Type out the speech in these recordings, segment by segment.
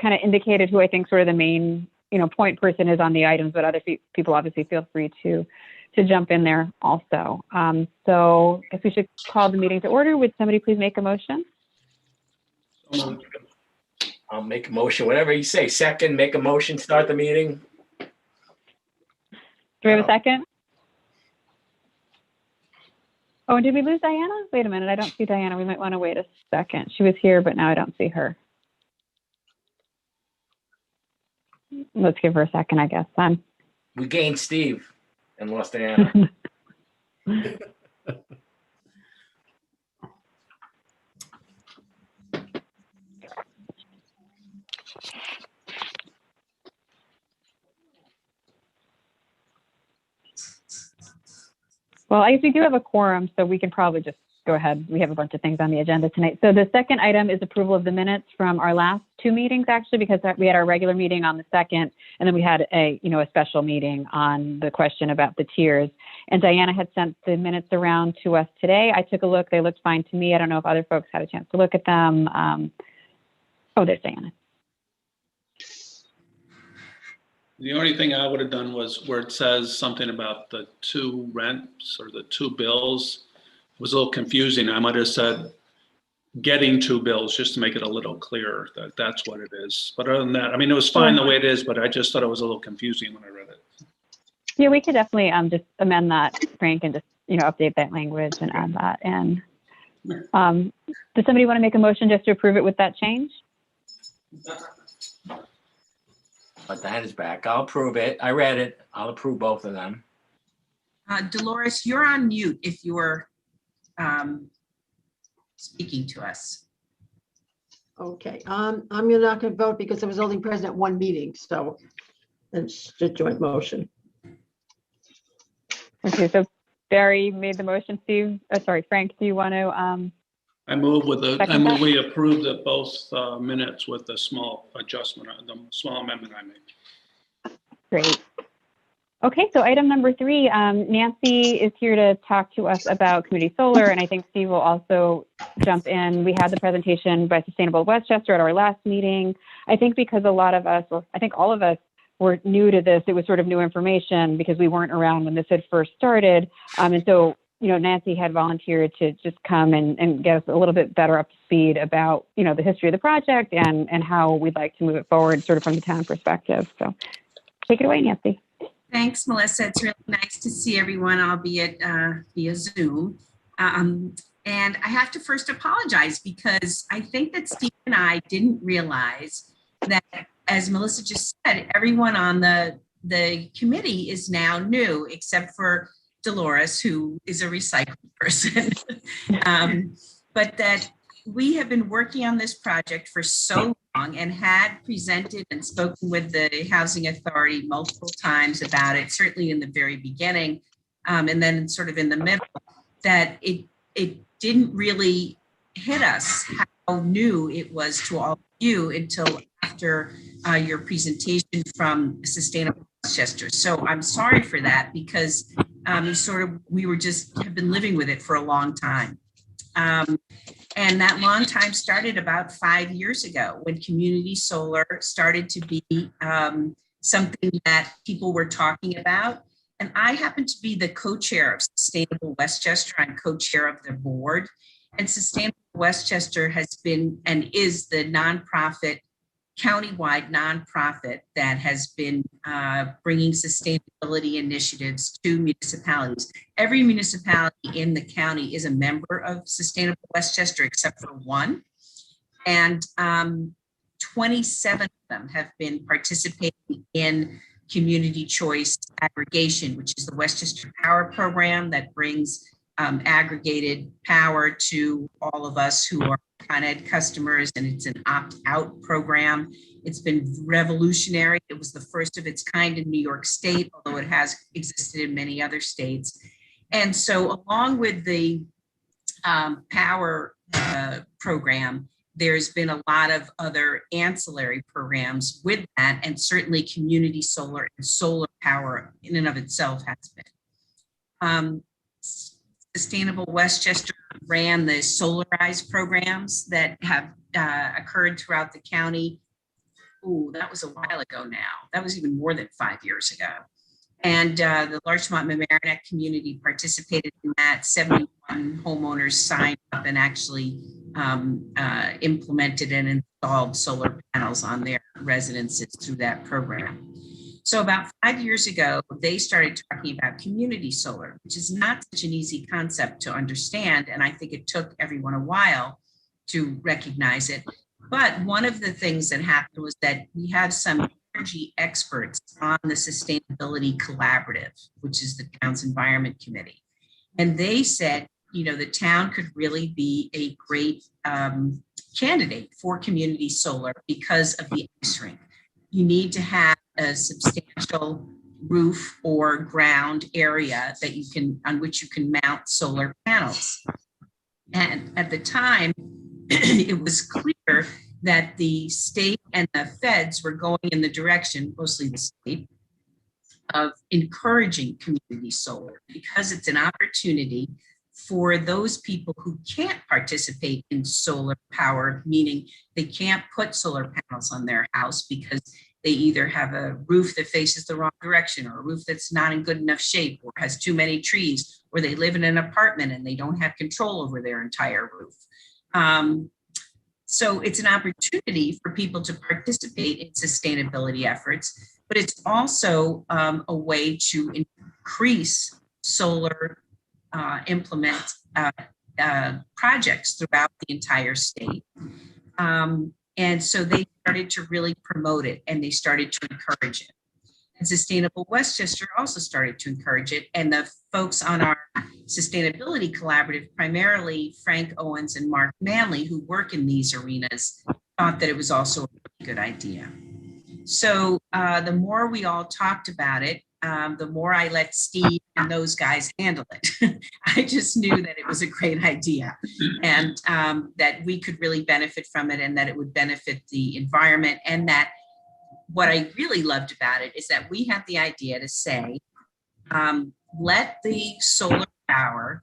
kind of indicated who I think sort of the main, point person is on the items, but other people obviously feel free to jump in there also. So I guess we should call the meeting to order. Would somebody please make a motion? I'll make a motion, whatever you say. Second, make a motion, start the meeting. Do we have a second? Oh, and did we lose Diana? Wait a minute, I don't see Diana. We might want to wait a second. She was here, but now I don't see her. Let's give her a second, I guess, then. We gained Steve and lost Diana. Well, I guess we do have a quorum, so we can probably just go ahead. We have a bunch of things on the agenda tonight. So the second item is approval of the minutes from our last two meetings, actually, because we had our regular meeting on the 2nd, and then we had a special meeting on the question about the tiers. And Diana had sent the minutes around to us today. I took a look. They looked fine to me. I don't know if other folks had a chance to look at them. Oh, there's Diana. The only thing I would have done was where it says something about the two rents or the two bills was a little confusing. I might have said getting two bills just to make it a little clearer that that's what it is. But other than that, I mean, it was fine the way it is, but I just thought it was a little confusing when I read it. Yeah, we could definitely just amend that, Frank, and just, update that language and add that in. Does somebody want to make a motion just to approve it with that change? But Diana's back. I'll approve it. I read it. I'll approve both of them. Dolores, you're on mute if you're speaking to us. Okay, I'm not going to vote because I was only present at one meeting, so it's a joint motion. Okay, so Barry made the motion. Steve, sorry, Frank, do you want to? I move we approve the both minutes with the small adjustment, the small amendment I made. Great. Okay, so item number 3, Nancy is here to talk to us about community solar, and I think Steve will also jump in. We had the presentation by Sustainable Westchester at our last meeting. I think because a lot of us, or I think all of us, were new to this, it was sort of new information because we weren't around when this had first started. And so, Nancy had volunteered to just come and get us a little bit better up to speed about, the history of the project and how we'd like to move it forward sort of from the town perspective. So take it away, Nancy. Thanks, Melissa. It's really nice to see everyone, albeit via Zoom. And I have to first apologize because I think that Steve and I didn't realize that, as Melissa just said, everyone on the committee is now new, except for Dolores, who is a recycling person. But that we have been working on this project for so long and had presented and spoken with the Housing Authority multiple times about it, certainly in the very beginning, and then sort of in the middle, that it didn't really hit us how new it was to all of you until after your presentation from Sustainable Westchester. So I'm sorry for that because we have been living with it for a long time. And that long time started about 5 years ago when community solar started to be something that people were talking about. And I happen to be the co-chair of Sustainable Westchester. I'm co-chair of the board. And Sustainable Westchester has been and is the nonprofit, countywide nonprofit that has been bringing sustainability initiatives to municipalities. Every municipality in the county is a member of Sustainable Westchester except for one. And 27 of them have been participating in community choice aggregation, which is the Westchester Power Program that brings aggregated power to all of us who are Con Ed customers, and it's an opt-out program. It's been revolutionary. It was the first of its kind in New York State, although it has existed in many other states. And so along with the power program, there's been a lot of other ancillary programs with that, and certainly community solar and solar power in and of itself has been. Sustainable Westchester ran the Solarize programs that have occurred throughout the county that was a while ago now. That was even more than 5 years ago. And the Larchmont Mamaroneck community participated in that. 71 homeowners signed up and actually implemented and installed solar panels on their residences through that program. So about 5 years ago, they started talking about community solar, which is not such an easy concept to understand. And I think it took everyone a while to recognize it. But one of the things that happened was that we had some energy experts on the Sustainability Collaborative, which is the town's environment committee. And they said, you know, the town could really be a great candidate for community solar because of the ice rink. You need to have a substantial roof or ground area that you can, on which you can mount solar panels. And at the time, it was clear that the state and the feds were going in the direction, mostly the state, of encouraging community solar because it's an opportunity for those people who can't participate in solar power, meaning they can't put solar panels on their house because they either have a roof that faces the wrong direction or a roof that's not in good enough shape or has too many trees, or they live in an apartment and they don't have control over their entire roof. So it's an opportunity for people to participate in sustainability efforts, but it's also a way to increase solar implement projects throughout the entire state. And so they started to really promote it and they started to encourage it. And Sustainable Westchester also started to encourage it. And the folks on our Sustainability Collaborative, primarily Frank Owens and Mark Manley, who work in these arenas, thought that it was also a really good idea. So the more we all talked about it, the more I let Steve and those guys handle it. I just knew that it was a great idea and that we could really benefit from it and that it would benefit the environment. And that what I really loved about it is that we had the idea to say, let the solar power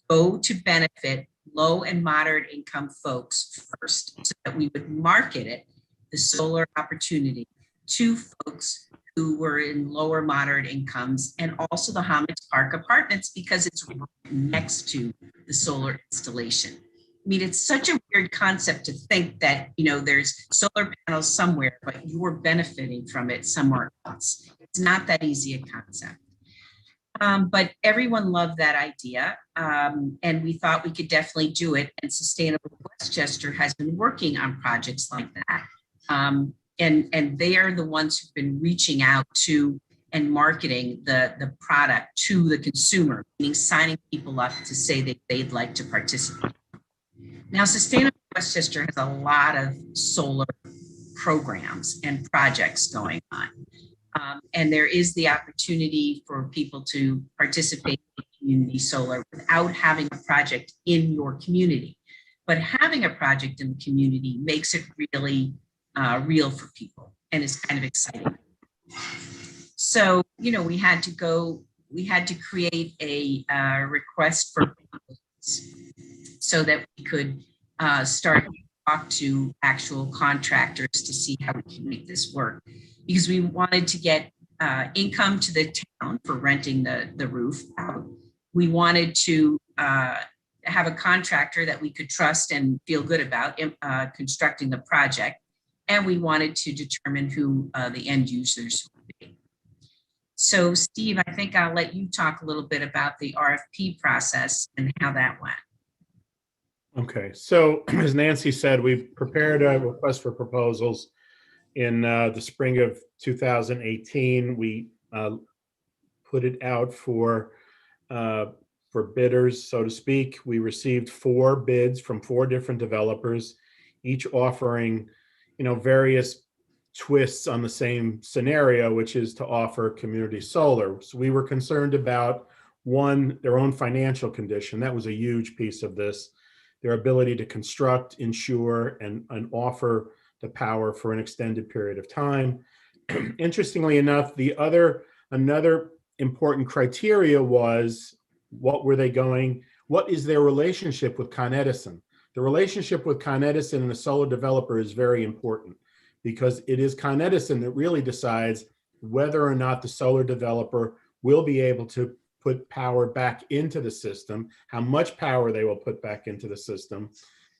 go to benefit low and moderate income folks first, so that we would market it, the solar opportunity, to folks who were in lower moderate incomes, and also the Homage Park apartments because it's right next to the solar installation. I mean, it's such a weird concept to think that, you know, there's solar panels somewhere, but you're benefiting from it somewhere else. It's not that easy a concept. But everyone loved that idea, and we thought we could definitely do it. And Sustainable Westchester has been working on projects like that. And they are the ones who've been reaching out to and marketing the product to the consumer, meaning signing people up to say that they'd like to participate. Now, Sustainable Westchester has a lot of solar programs and projects going on. And there is the opportunity for people to participate in community solar without having a project in your community. But having a project in the community makes it really real for people and is kind of exciting. So, you know, we had to create a request for proposals so that we could start to talk to actual contractors to see how we can make this work. Because we wanted to get income to the town for renting the roof out. We wanted to have a contractor that we could trust and feel good about constructing the project. And we wanted to determine who the end users would be. So Steve, I think I'll let you talk a little bit about the RFP process and how that went. Okay, so as Nancy said, we've prepared a request for proposals. In the spring of 2018, we put it out for bidders, so to speak. We received 4 bids from 4 different developers, each offering, you know, various twists on the same scenario, which is to offer community solar. So we were concerned about, one, their own financial condition. That was a huge piece of this. Their ability to construct, insure, and offer the power for an extended period of time. Interestingly enough, another important criteria was, what is their relationship with Con Edison? The relationship with Con Edison and the solar developer is very important, because it is Con Edison that really decides whether or not the solar developer will be able to put power back into the system, how much power they will put back into the system,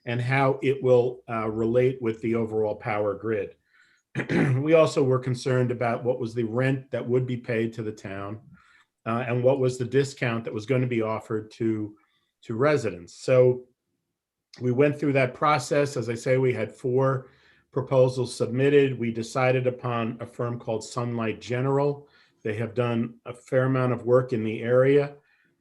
and how it will relate with the overall power grid. We also were concerned about what was the rent that would be paid to the town, and what was the discount that was going to be offered to residents. So we went through that process. As I say, we had 4 proposals submitted. We decided upon a firm called Sunlight General. They have done a fair amount of work in the area,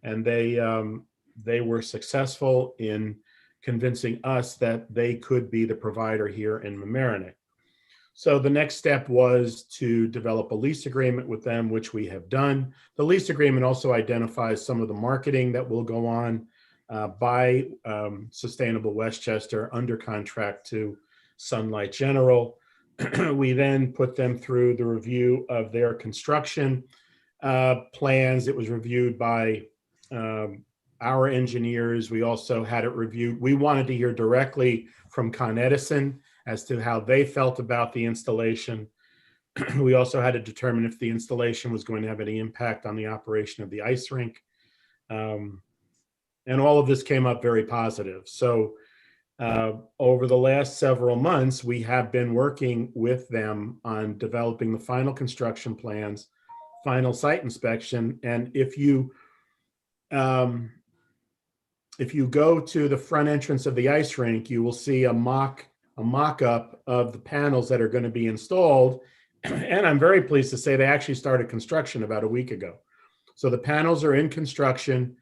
and they were successful in convincing us that they could be the provider here in Mamaroneck. So the next step was to develop a lease agreement with them, which we have done. The lease agreement also identifies some of the marketing that will go on by Sustainable Westchester under contract to Sunlight General. We then put them through the review of their construction plans. It was reviewed by our engineers. We also had it reviewed. We wanted to hear directly from Con Edison as to how they felt about the installation. We also had to determine if the installation was going to have any impact on the operation of the ice rink. And all of this came up very positive. So over the last several months, we have been working with them on developing the final construction plans, final site inspection. And if you go to the front entrance of the ice rink, you will see a mock-up of the panels that are going to be installed. And I'm very pleased to say they actually started construction about a week ago. So the panels are in construction.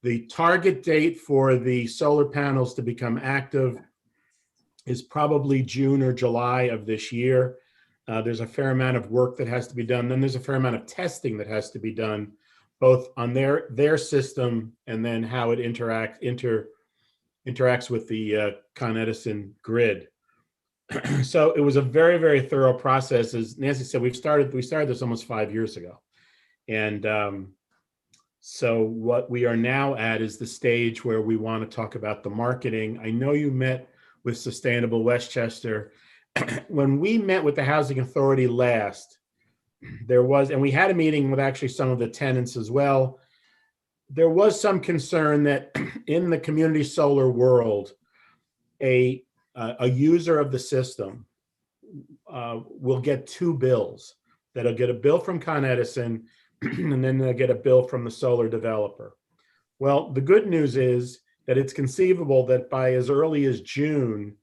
The target date for the solar panels to become active is probably June or July of this year. There's a fair amount of work that has to be done. Then there's a fair amount of testing that has to be done, both on their system and then how it interacts with the Con Edison grid. So it was a very, very thorough process. As Nancy said, we started this almost 5 years ago. And so what we are now at is the stage where we want to talk about the marketing. I know you met with Sustainable Westchester. When we met with the Housing Authority last, and we had a meeting with actually some of the tenants as well. There was some concern that in the community solar world, a user of the system will get 2 bills. That'll get a bill from Con Edison, and then they'll get a bill from the solar developer. Well, the good news is that it's conceivable that by as early as June,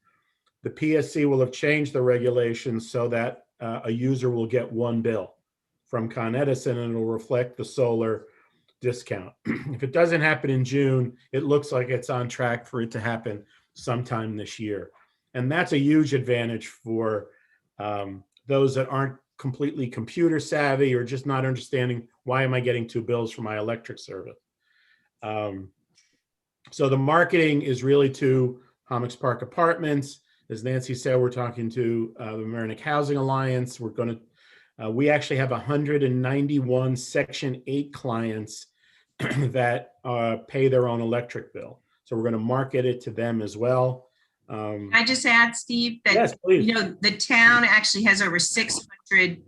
the PSC will have changed the regulations so that a user will get 1 bill from Con Edison, and it'll reflect the solar discount. If it doesn't happen in June, it looks like it's on track for it to happen sometime this year. And that's a huge advantage for those that aren't completely computer savvy or just not understanding, why am I getting 2 bills for my electric service? So the marketing is really to Homicks Park Apartments. As Nancy said, we're talking to the Mamaroneck Housing Alliance. We actually have 191 Section 8 clients that pay their own electric bill. So we're going to market it to them as well. Can I just add, Steve, that yes, please. The town actually has over 600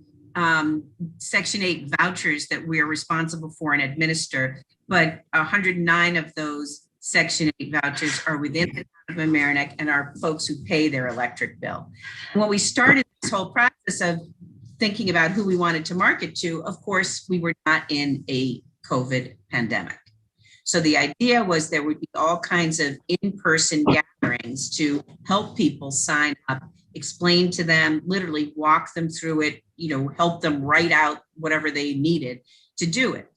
Section 8 vouchers that we are responsible for and administer, but 109 of those Section 8 vouchers are within the town of Mamaroneck and are folks who pay their electric bill. And when we started this whole process of thinking about who we wanted to market to, of course, we were not in a COVID pandemic. So the idea was there would be all kinds of in-person gatherings to help people sign up, explain to them, literally walk them through it, help them write out whatever they needed to do it.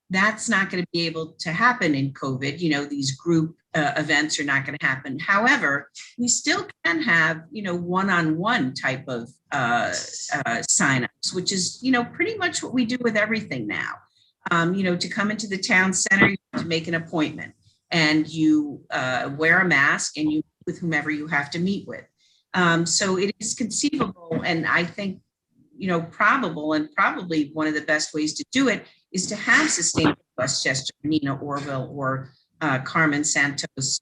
That's not going to be able to happen in COVID. These group events are not going to happen. However, we still can have, one-on-one type of signups, which is, pretty much what we do with everything now. To come into the town center, you have to make an appointment, and you wear a mask, and you with whomever you have to meet with. So it is conceivable, and I think, probable, and probably one of the best ways to do it is to have Sustainable Westchester, Nina Orville, or Carmen Santos,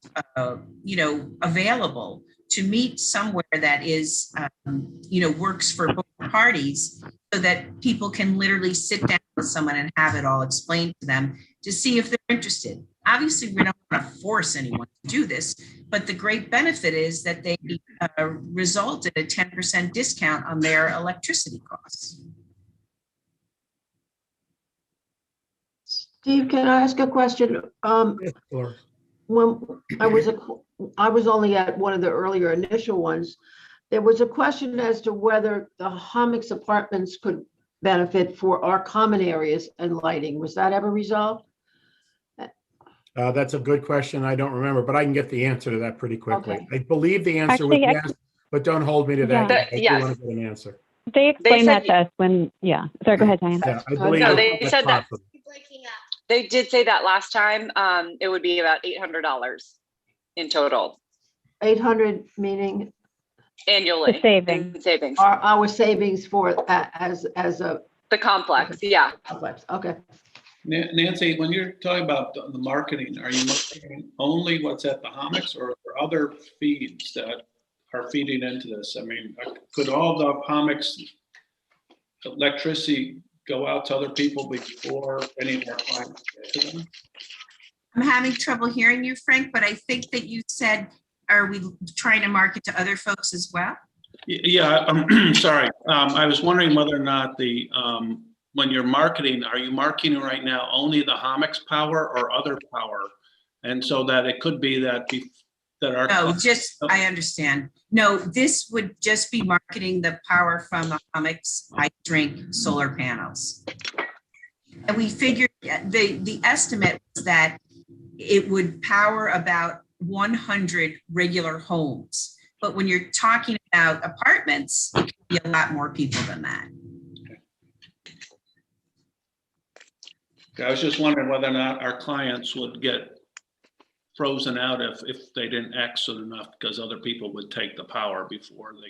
available to meet somewhere that is, works for both parties, so that people can literally sit down with someone and have it all explained to them to see if they're interested. Obviously, we don't want to force anyone to do this, but the great benefit is that they result in a 10% discount on their electricity costs. Steve, can I ask a question? Or- When I was only at one of the earlier initial ones, there was a question as to whether the Hommocks apartments could benefit for our common areas and lighting. Was that ever resolved? That's a good question. I don't remember, but I can get the answer to that pretty quickly. Okay. I believe the answer was Actually, yes, but don't hold me to that. Yeah. yet. I do Yes. want to get an answer. They explained said- that to us when, yeah. Sorry, go ahead, Diane. Yeah, I believe No, that's they said that. possible. They did say that last time. It would be about $800 in total 800 meaning annually. The savings. in savings. our savings for as a The complex, yeah. complex. Okay. Nancy, when you're talking about the marketing, are you marketing only what's at the Hommocks or other feeds that are feeding into this? I mean, could all the Hommocks electricity go out to other people before any of our clients get to them? I'm having trouble hearing you, Frank, but I think that you said, are we trying to market to other folks as well? Yeah, I'm sorry. I was wondering whether or not when you're marketing, are you marketing right now only the Hommocks power or other power? And so that it could be that our. No, I understand. No, this would just be marketing the power from the Hommocks I Drink solar panels. And we figured the estimate was that it would power about 100 regular homes. But when you're talking about apartments, it could be a lot more people than that. I was just wondering whether or not our clients would get frozen out if they didn't exit enough because other people would take the power before they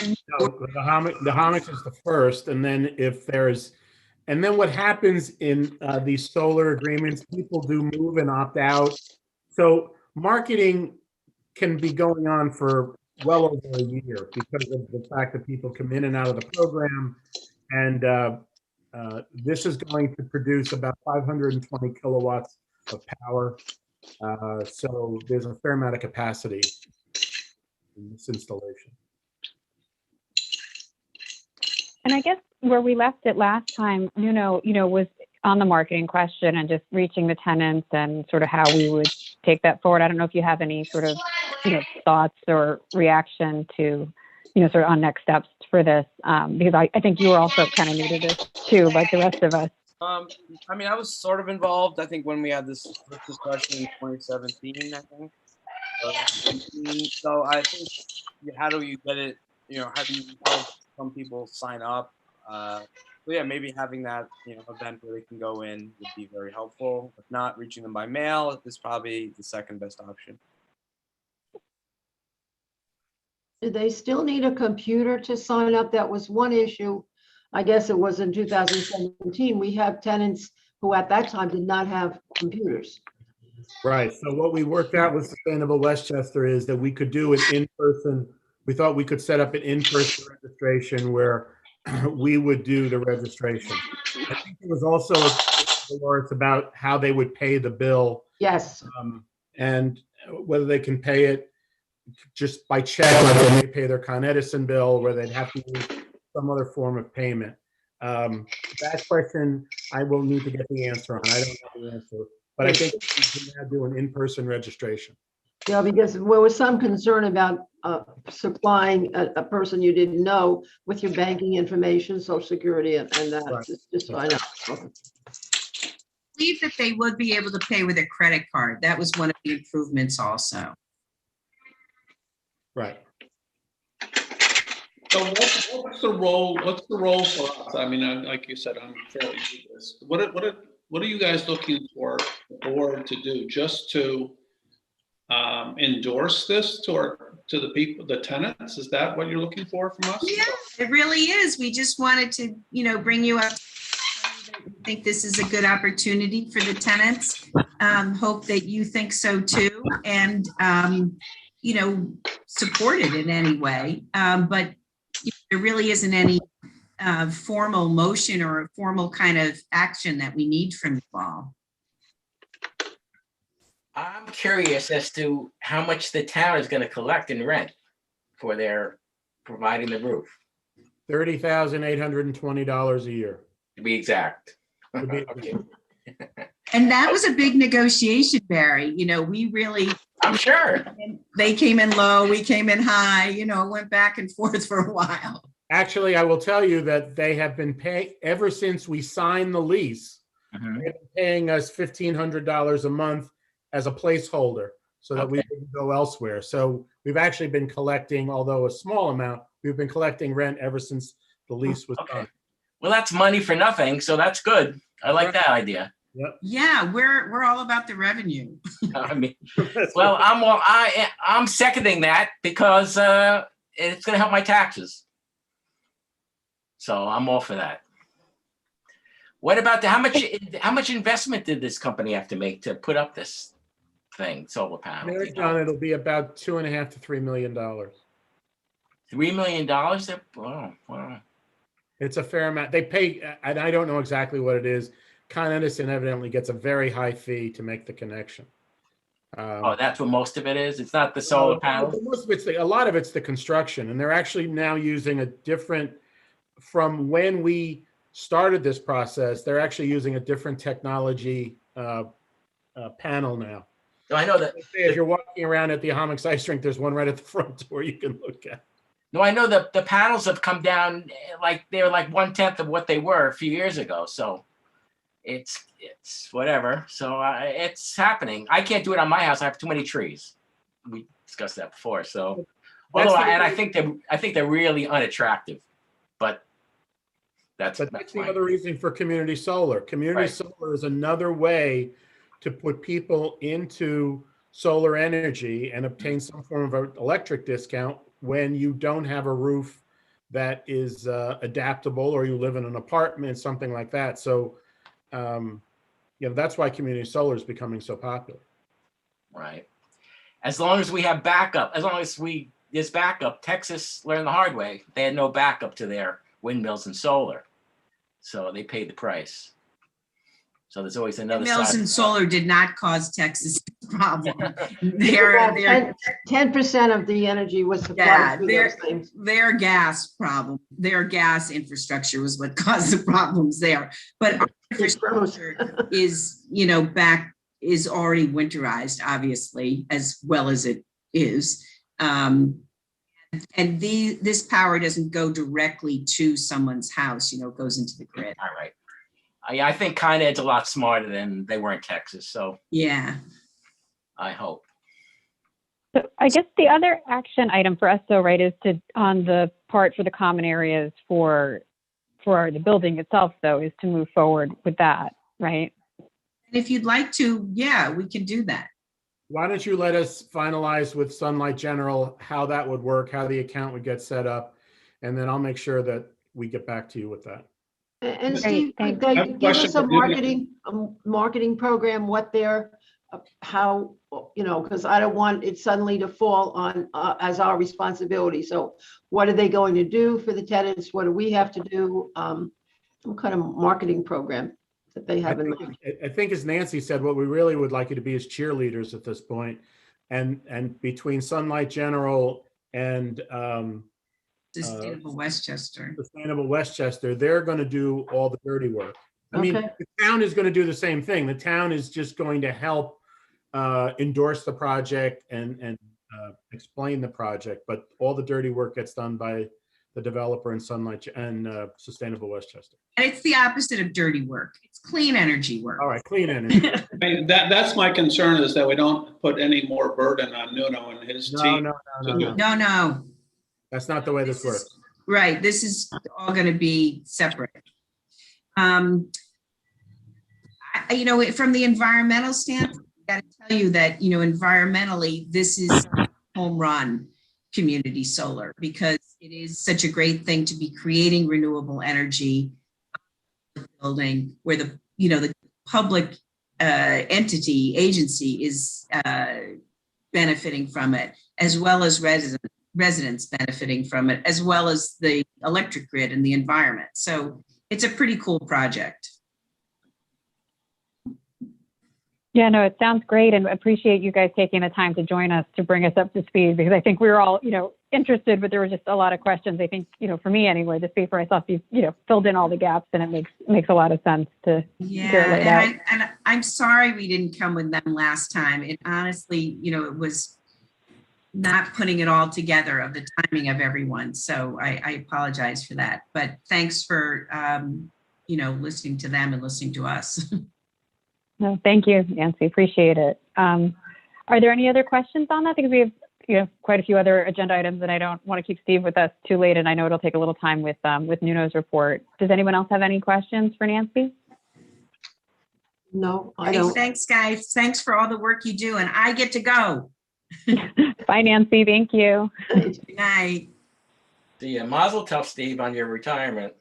did. No, the Hommocks is the first, and then and then what happens in these solar agreements, people do move and opt out. So marketing can be going on for well over a year because of the fact that people come in and out of the program. And this is going to produce about 520 kilowatts of power. So there's a fair amount of capacity in this installation. And I guess where we left it last time, Nuno, was on the marketing question and just reaching the tenants and sort of how we would take that forward. I don't know if you have any sort of, thoughts or reaction to, sort of on next steps for this, because I think you were also kind of new to this too, like the rest of us. I mean, I was sort of involved, I think, when we had this discussion in 2017, I think. So I think, how do you get it, how do you help some people sign up? So yeah, maybe having that, event where they can go in would be very helpful. If not, reaching them by mail is probably the second best option. Do they still need a computer to sign up? That was one issue. I guess it was in 2017. We have tenants who at that time did not have computers. Right. So what we worked out with Sustainable Westchester is that we could do it in person. We thought we could set up an in-person registration where we would do the registration. I think it was also it's about how they would pay the bill. Yes. And whether they can pay it just by check, or they may pay their Con Edison bill, where they'd have to use some other form of payment. That question, I will need to get the answer on. I don't know the answer, but I think we can now do an in-person registration. Yeah, because there was some concern about supplying a person you didn't know with your banking information, Social Security, and that. Right. Just so I know. Okay. I believe that they would be able to pay with a credit card. That was one of the improvements also. Right. So what's the role for us? I mean, like you said, I'm fairly new to this. What are you guys looking for the board to do? Just to endorse this to the people, the tenants? Is that what you're looking for from us? Yeah, it really is. We just wanted to, bring you up. I think this is a good opportunity for the tenants. Hope that you think so too. And, supported in any way. But there really isn't any formal motion or a formal kind of action that we need from you all. I'm curious as to how much the town is going to collect in rent for their providing the roof, $30,820 a year. to be exact. To be- Okay. And that was a big negotiation, Barry. We really, I'm sure. they came in low, we came in high, went back and forth for a while. Actually, I will tell you that they have been paying, ever since we signed the lease, Mhm. they've been paying us $1,500 a month as a placeholder so that we Okay. can go elsewhere. So we've actually been collecting, although a small amount, we've been collecting rent ever since the lease was Okay. signed. Well, that's money for nothing, so that's good. I like that idea. Yeah, we're all about the revenue. I mean, well, I'm seconding that because it's going to help my taxes. So I'm all for that. What about how much investment did this company have to make to put up this thing, solar panel? There, John, it'll be about $2.5 to $3 million. $3 million? Wow. It's a fair amount. They pay, and I don't know exactly what it is. Con Edison evidently gets a very high fee to make the connection. Oh, that's what most of it is? It's not the solar panels? Most of it's a lot of it's the construction, and they're actually now using a different, from when we started this process, they're actually using a different technology panel now. So I know that. If you're walking around at the Ahomix Ice Rink, there's one right at the front door you can look at. No, I know the panels have come down, like they were like 1/10 of what they were a few years ago. So it's whatever. So it's happening. I can't do it on my house. I have too many trees. We discussed that before. So although, and I think they're really unattractive, but that's the fine. other reason for community solar. Community solar is another way to put people into solar energy and obtain some form of an electric discount when you don't have a roof that is adaptable, or you live in an apartment, something like that. So, that's why community solar is becoming so popular. Right. As long as we have backup, there's backup. Texas learned the hard way. They had no backup to their windmills and solar. So they paid the price. So there's always another Mills side. and solar did not cause Texas problem. About Their 10% of the energy was supplied through those things. their gas problem, their gas infrastructure was what caused the problems there. But our infrastructure is, is already winterized, obviously, as well as it is. And this power doesn't go directly to someone's house, it goes into the grid. All right. I think Con Ed's a lot smarter than they were in Texas. So Yeah. I hope. So I guess the other action item for us, though, right, is on the part for the common areas for the building itself, though, is to move forward with that, right? And if you'd like to, yeah, we can do that. Why don't you let us finalize with Sunlight General how that would work, how the account would get set up, and then I'll make sure that we get back to you with that. And Great, Steve, thanks. could I have they a give us question a for Vivian. marketing program, what they're, how, because I don't want it suddenly to fall on as our responsibility. So what are they going to do for the tenants? What do we have to do? What kind of marketing program that they have in mind? I think, as Nancy said, what we really would like you to be is cheerleaders at this point, and between Sunlight General and Sustainable Westchester. Sustainable Westchester, they're going to do all the dirty work. I mean, Okay. the town is going to do the same thing. The town is just going to help endorse the project and explain the project, but all the dirty work gets done by the developer and Sunlight and Sustainable Westchester. And it's the opposite of dirty work. It's clean energy work. All right, clean energy. I mean, that's my concern, is that we don't put any more burden on Nuno and his team. No. No. That's not the way this works. Right. This is all going to be separate. From the environmental standpoint, I got to tell you that, environmentally, this is home run community solar, because it is such a great thing to be creating renewable energy building where the public agency is benefiting from it. as well as residents benefiting from it, as well as the electric grid and the environment. So it's a pretty cool project. Yeah, no, it sounds great, and appreciate you guys taking the time to join us to bring us up to speed, because I think we were all, interested, but there were just a lot of questions. I think, for me anyway, this paper, I thought you, filled in all the gaps, and it makes a lot of sense to hear it laid out. And I'm sorry we didn't come with them last time. It honestly, it was not putting it all together of the timing of everyone. So I apologize for that, but thanks for, listening to them and listening to us. No, thank you, Nancy. Appreciate it. Are there any other questions on that? Because we have, quite a few other agenda items, and I don't want to keep Steve with us too late. And I know it'll take a little time with Nuno's report. Does anyone else have any questions for Nancy? No, I Hey, don't. thanks, guys. Thanks for all the work you do, and I get to go. Bye, Nancy. Thank you. Good night. See ya. Mazel tov, Steve, on your retirement.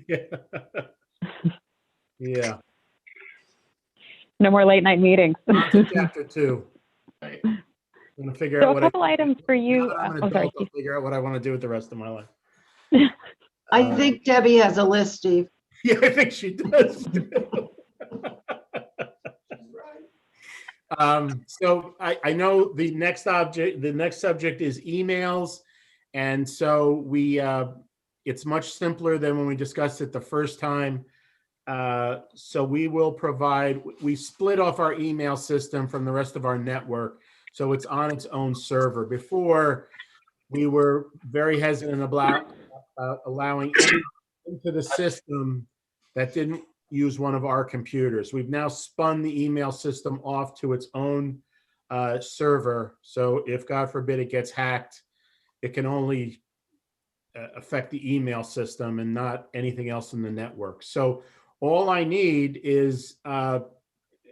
Yeah. Yeah. No more late night meetings. On to chapter 2. Right. I'm gonna figure So out a what couple items for you. now that I'm an Oh, sorry. adult, I'll figure out what I want to do with the rest of my life. I think Debbie has a list, Steve. Yeah, I think she does. So I know the next subject is emails, and so it's much simpler than when we discussed it the first time. So we split off our email system from the rest of our network, so it's on its own server. Before, we were very hesitant about allowing anyone into the system that didn't use one of our computers. We've now spun the email system off to its own server. So if, God forbid, it gets hacked, it can only affect the email system and not anything else in the network. So all I need is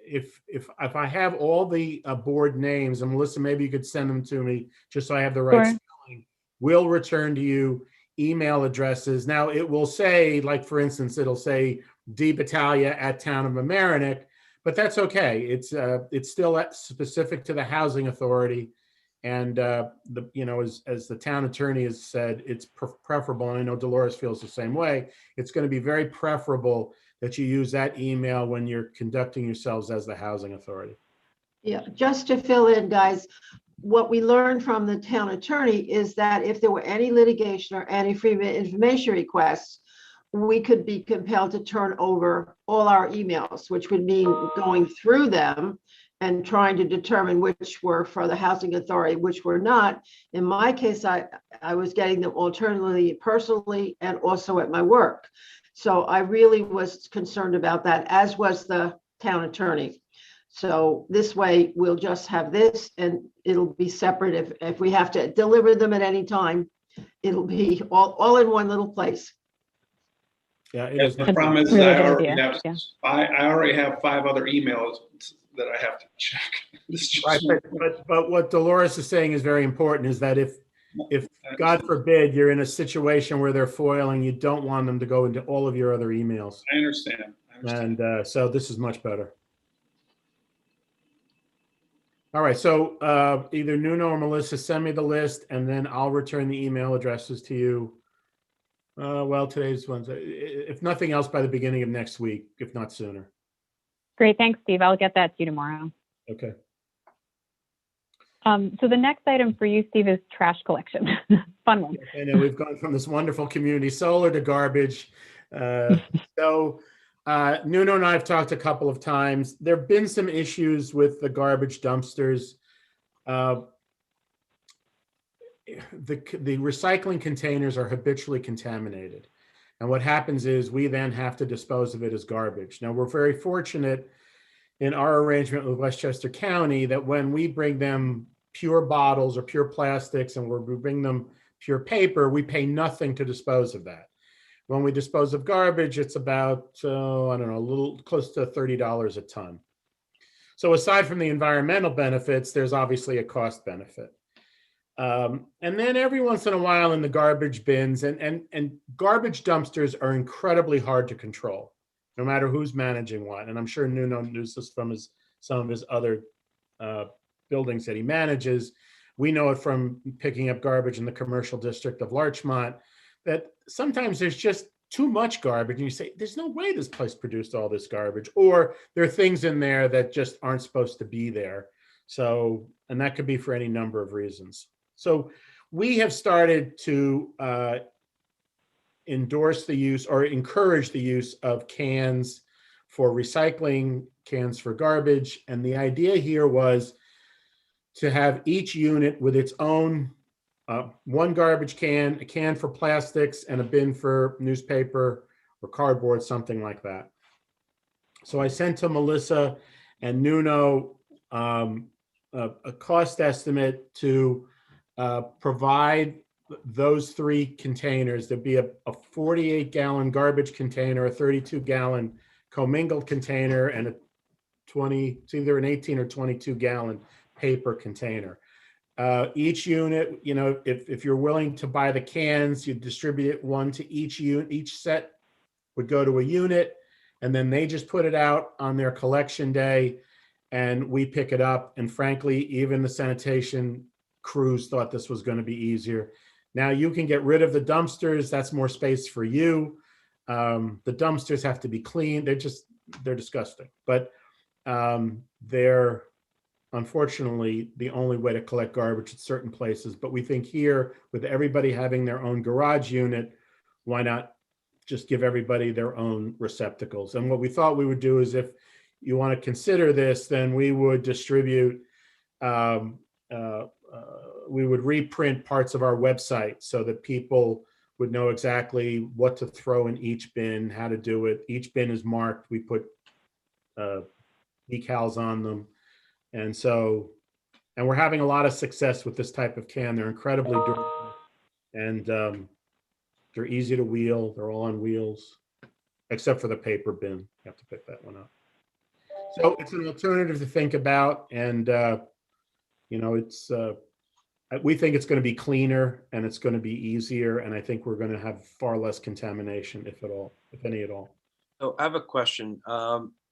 if I have all the board names, and Melissa, maybe you could send them to me just so I have the right spelling. We'll return to you email addresses. Now it will say, like for instance, it'll say dbattaglia at Town of Mamaroneck, but that's okay. It's still specific to the housing authority, and as the town attorney has said, it's preferable. And I know Dolores feels the same way. It's going to be very preferable that you use that email when you're conducting yourselves as the housing authority. Yeah, just to fill in, guys, what we learned from the town attorney is that if there were any litigation or any freedom of information requests, we could be compelled to turn over all our emails, which would mean going through them and trying to determine which were for the housing authority, which were not. In my case, I was getting them alternately personally and also at my work. So I really was concerned about that, as was the town attorney. So this way we'll just have this, and it'll be separate. If we have to deliver them at any time, it'll be all in one little place. Yeah, it Yes, is. the problem is Really I good already idea. have, Yeah. I already have 5 other emails that I have to check. It's just- Right, but what Dolores is saying is very important, is that if God forbid you're in a situation where they're foiling, you don't want them to go into all of your other emails. I understand. And so this is much better. All right, so either Nuno or Melissa, send me the list, and then I'll return the email addresses to you. Well, today's Wednesday. If nothing else, by the beginning of next week, if not sooner. Great. Thanks, Steve. I'll get that to you tomorrow. Okay. So the next item for you, Steve, is trash collection. Fun one. I know we've gone from this wonderful community solar to garbage. So Nuno and I have talked a couple of times. There have been some issues with the garbage dumpsters. The recycling containers are habitually contaminated. And what happens is we then have to dispose of it as garbage. Now, we're very fortunate in our arrangement with Westchester County that when we bring them pure bottles or pure plastics, and we bring them pure paper, we pay nothing to dispose of that. When we dispose of garbage, it's about, I don't know, a little close to $30 a ton. So aside from the environmental benefits, there's obviously a cost benefit. And then every once in a while in the garbage bins, and garbage dumpsters are incredibly hard to control, no matter who's managing what. And I'm sure Nuno knows this from some of his other buildings that he manages. we know it from picking up garbage in the commercial district of Larchmont, that sometimes there's just too much garbage and you say, there's no way this place produced all this garbage, or there are things in there that just aren't supposed to be there. So, and that could be for any number of reasons. So we have started to endorse the use or encourage the use of cans for recycling, cans for garbage. And the idea here was to have each unit with its own one garbage can, a can for plastics, and a bin for newspaper or cardboard, something like that. So I sent to Melissa and Nuno a cost estimate to provide those 3 containers. There'd be a 48-gallon garbage container, a 32-gallon commingled container, and it's either an 18 or 22-gallon paper container. Each unit, you know, if you're willing to buy the cans, you distribute it one to each unit. Each set would go to a unit, and then they just put it out on their collection day, and we pick it up. And frankly, even the sanitation crews thought this was going to be easier. Now you can get rid of the dumpsters. That's more space for you. The dumpsters have to be clean. They're disgusting, but they're unfortunately the only way to collect garbage at certain places. But we think here, with everybody having their own garage unit, why not just give everybody their own receptacles? And what we thought we would do is, if you want to consider this, then we would distribute, we would reprint parts of our website so that people would know exactly what to throw in each bin, how to do it. Each bin is marked. We put decals on them. And so, and we're having a lot of success with this type of can. They're incredibly durable, and they're easy to wheel. They're all on wheels, except for the paper bin. You have to pick that one up. So it's an alternative to think about. And, you know, it's, we think it's going to be cleaner and it's going to be easier. And I think we're going to have far less contamination, if at all, if any at all. So I have a question.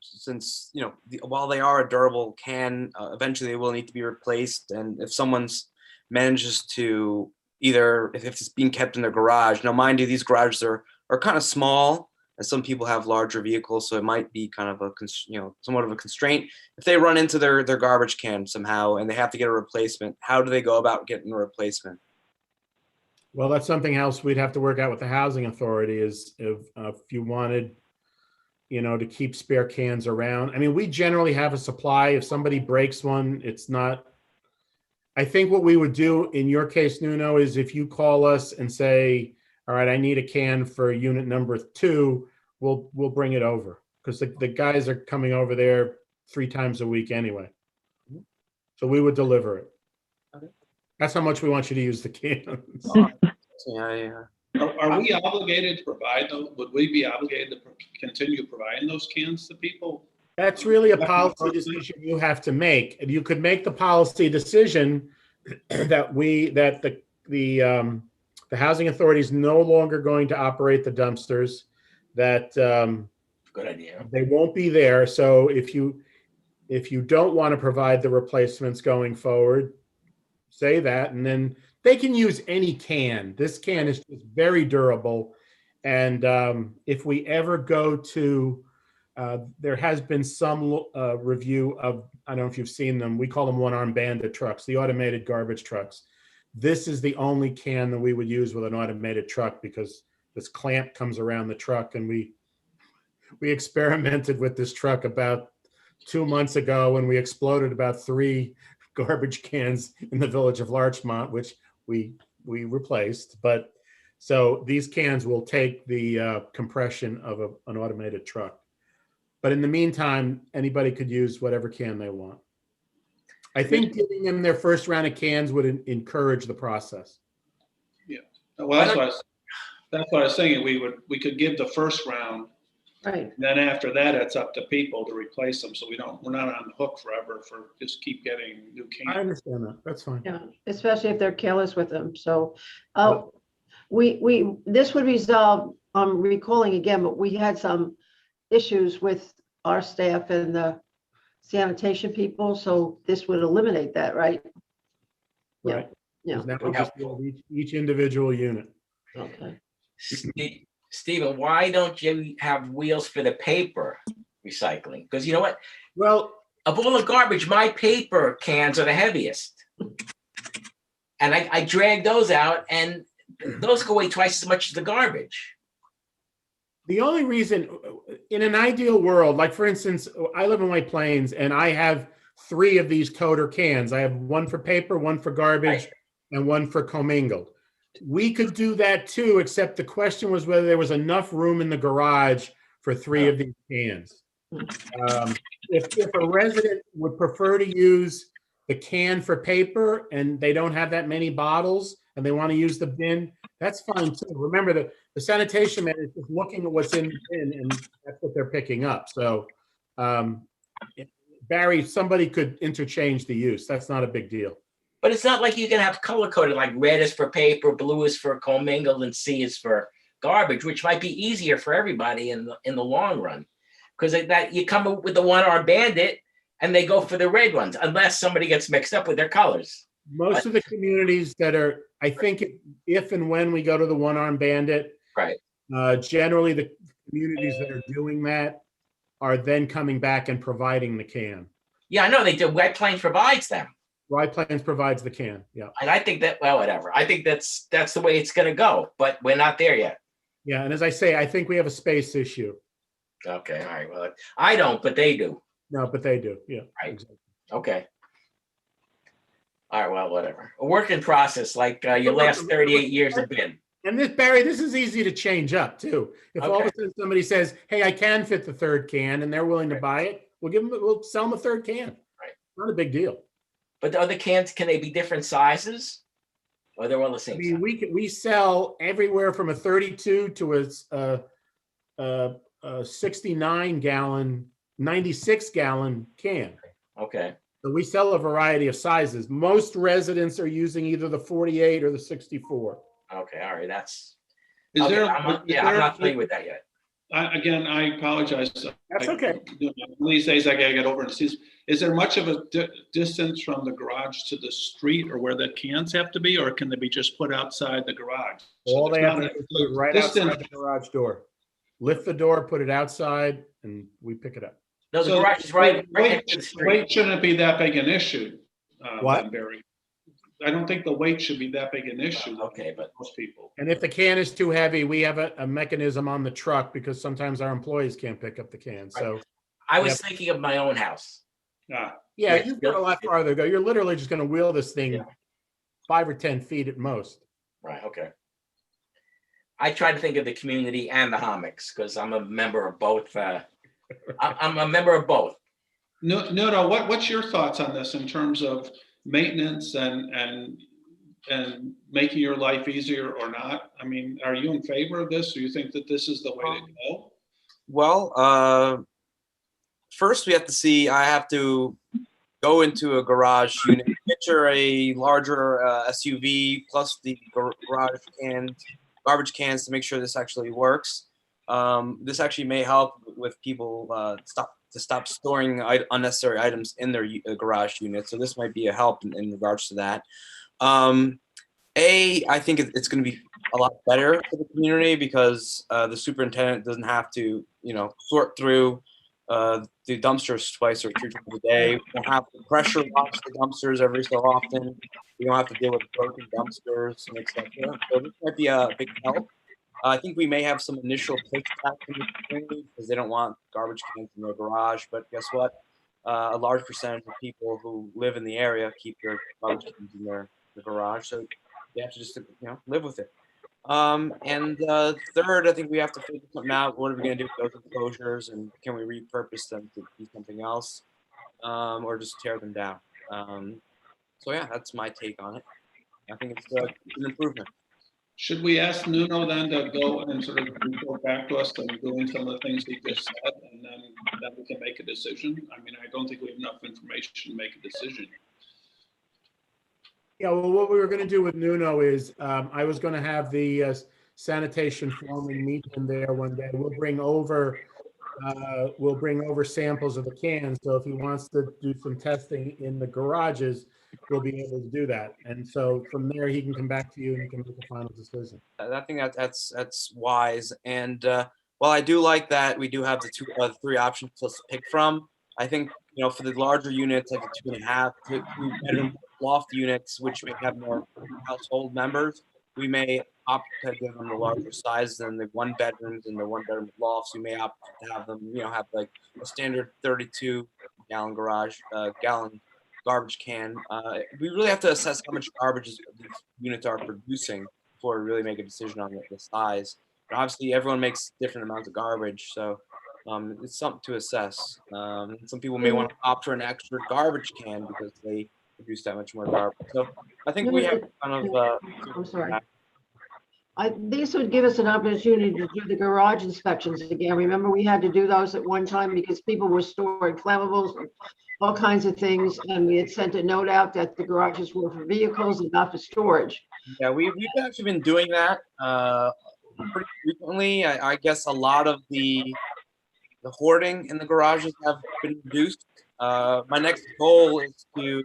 Since, you know, while they are a durable can, eventually they will need to be replaced. And if someone's manages to either, if it's being kept in their garage, now mind you, these garages are kind of small, and some people have larger vehicles, so it might be kind of a, you know, somewhat of a constraint. If they run into their garbage can somehow and they have to get a replacement, how do they go about getting a replacement? Well, that's something else we'd have to work out with the housing authority, is if you wanted, you know, to keep spare cans around. I mean, we generally have a supply. If somebody breaks one, it's not, I think what we would do in your case, Nuno, is if you call us and say, all right, I need a can for unit number 2, we'll bring it over, because the guys are coming over there 3 times a week anyway. So we would deliver it. Okay. That's how much we want you to use the cans. Yeah. Are we obligated to provide those? Would we be obligated to continue providing those cans to people? That's really a policy decision you have to make. You could make the policy decision that the housing authority is no longer going to operate the dumpsters, that Good idea. they won't be there. So if you don't want to provide the replacements going forward, say that, and then they can use any can. This can is just very durable. And if we ever go to, there has been some review of, I don't know if you've seen them, we call them one-arm bandit trucks, the automated garbage trucks. This is the only can that we would use with an automated truck, because this clamp comes around the truck. And we experimented with this truck about 2 months ago when we exploded about 3 garbage cans in the village of Larchmont, which we replaced. But so these cans will take the compression of an automated truck. But in the meantime, anybody could use whatever can they want. I think giving them their first round of cans would encourage the process. Yeah. Well, that's what I was saying. We could give the first round. Right. And then after that, it's up to people to replace them. So we're not on the hook forever for just keep getting new cans. I understand that. That's fine. Yeah, especially if they're careless with them. So this would resolve, I'm recalling again, but we had some issues with our staff and the sanitation people. So this would eliminate that, right? Yeah. Right. Yeah, Because now we okay, just deal with each individual unit. okay. Stephen, why don't you have wheels for the paper recycling? Because you know what? Well, Of all the garbage, my paper cans are the heaviest. And I drag those out, and those go away twice as much as the garbage. the only reason, in an ideal world, like for instance, I live in White Plains and I have 3 of these coder cans. I have one for paper, one for garbage, Right. and one for commingled. We could do that too, except the question was whether there was enough room in the garage for 3 of these cans. If a resident would prefer to use the can for paper and they don't have that many bottles and they want to use the bin, that's fine too. Remember that the sanitation man is just looking at what's in the bin and that's what they're picking up. So, Barry, somebody could interchange the use. That's not a big deal. But it's not like you can have color coded, like red is for paper, blue is for commingled, and C is for garbage, which might be easier for everybody in the long run. Because that you come up with the one-armed bandit and they go for the red ones, unless somebody gets mixed up with their colors. Most of the communities that are, I think if and when we go to the one-armed bandit, Right. Generally the communities that are doing that are then coming back and providing the can. Yeah, I know they do. White Plains provides them. White Plains provides the can, yeah. And I think that, well, whatever. I think that's the way it's going to go, but we're not there yet. Yeah, and as I say, I think we have a space issue. Okay, all right. Well, I don't, but they do. No, but they do, yeah. Right. Exactly. Okay. All right, well, whatever. A work in process, like your last 38 years have been. And this, Barry, this is easy to change up too. If all of a sudden somebody says, hey, I can fit the 3rd can and they're willing to buy it, we'll sell them a 3rd can. Right. Not a big deal. But the other cans, can they be different sizes? Or they're all the same I mean, size? we sell everywhere from a 32 to a 69 gallon, 96 gallon can. Okay. So we sell a variety of sizes. Most residents are using either the 48 or the 64. Okay, all right. That's Is okay. there? I'm not playing with that yet. Again, I apologize. That's okay. These days I gotta get over and see. Is there much of a distance from the garage to the street or where the cans have to be, or can they be just put outside the garage? All they have to It's do is not put it right distance. outside the garage door. Lift the door, put it outside, and we pick it up. No, the So garage is right next to the weight street. shouldn't be that big an issue. What? Barry? I don't think the weight should be that big an issue. Okay, but Most people. And if the can is too heavy, we have a mechanism on the truck because sometimes our employees can't pick up the can. So I was thinking of my own house. Yeah. yeah, Yeah, you've got a lot farther to go. You're literally just going to wheel this thing Yeah. 5 or 10 feet at most. Right, okay. I try to think of the community and the homics because I'm a member of both. I'm a member of both. No. What's your thoughts on this in terms of maintenance and making your life easier or not? I mean, are you in favor of this? Do you think that this is the way to go? Well, first we have to see, I have to go into a garage unit, picture a larger SUV plus the garbage cans to make sure this actually works. This actually may help with people stop storing unnecessary items in their garage unit. So this might be a help in regards to that. I think it's going to be a lot better for the community because the superintendent doesn't have to, sort through the dumpsters twice or 3 times a day. We don't have to pressure wash the dumpsters every so often. We don't have to deal with broken dumpsters and etc. So this might be a big help. I think we may have some initial pushback from the community because they don't want garbage cans in their garage. But guess what? A large percentage of people who live in the area keep their garbage cans in their garage, so they have to just live with it. And third, I think we have to figure something out. What are we going to do with those enclosures, and can we repurpose them to be something else, or just tear them down? So yeah, that's my take on it. I think it's an improvement. Should we ask Nuno then to go and sort of report back to us on doing some of the things he just said, and then we can make a decision? I mean, I don't think we have enough information to make a decision. Yeah, well, what we were going to do with Nuno is I was going to have the sanitation foreman meet him there one day. We'll bring over will bring over samples of the cans. So if he wants to do some testing in the garages, we'll be able to do that. And so from there, he can come back to you and you can make a final decision. I think that's wise. And while I do like that we do have the three options to pick from, I think for the larger units like the 2.5 to 2-bedroom loft units, which may have more household members, we may opt to give them the larger size than the 1-bedrooms and the 1-bedroom lofts. We may opt to have them have like a standard 32-gallon gallon garbage can. We really have to assess how much garbage these units are producing before we really make a decision on the size. But obviously, everyone makes different amounts of garbage, so it's something to assess. Some people may want to opt for an extra garbage can because they produce that much more garbage. So I think we have kind of. I'm sorry. This would give us an opportunity to do the garage inspections again. Remember, we had to do those at one time because people were storing flammables and all kinds of things, and we had sent a note out that the garages were for vehicles and not for storage. Yeah, we've actually been doing that pretty frequently. I guess a lot of the hoarding in the garages have been reduced. My next goal is to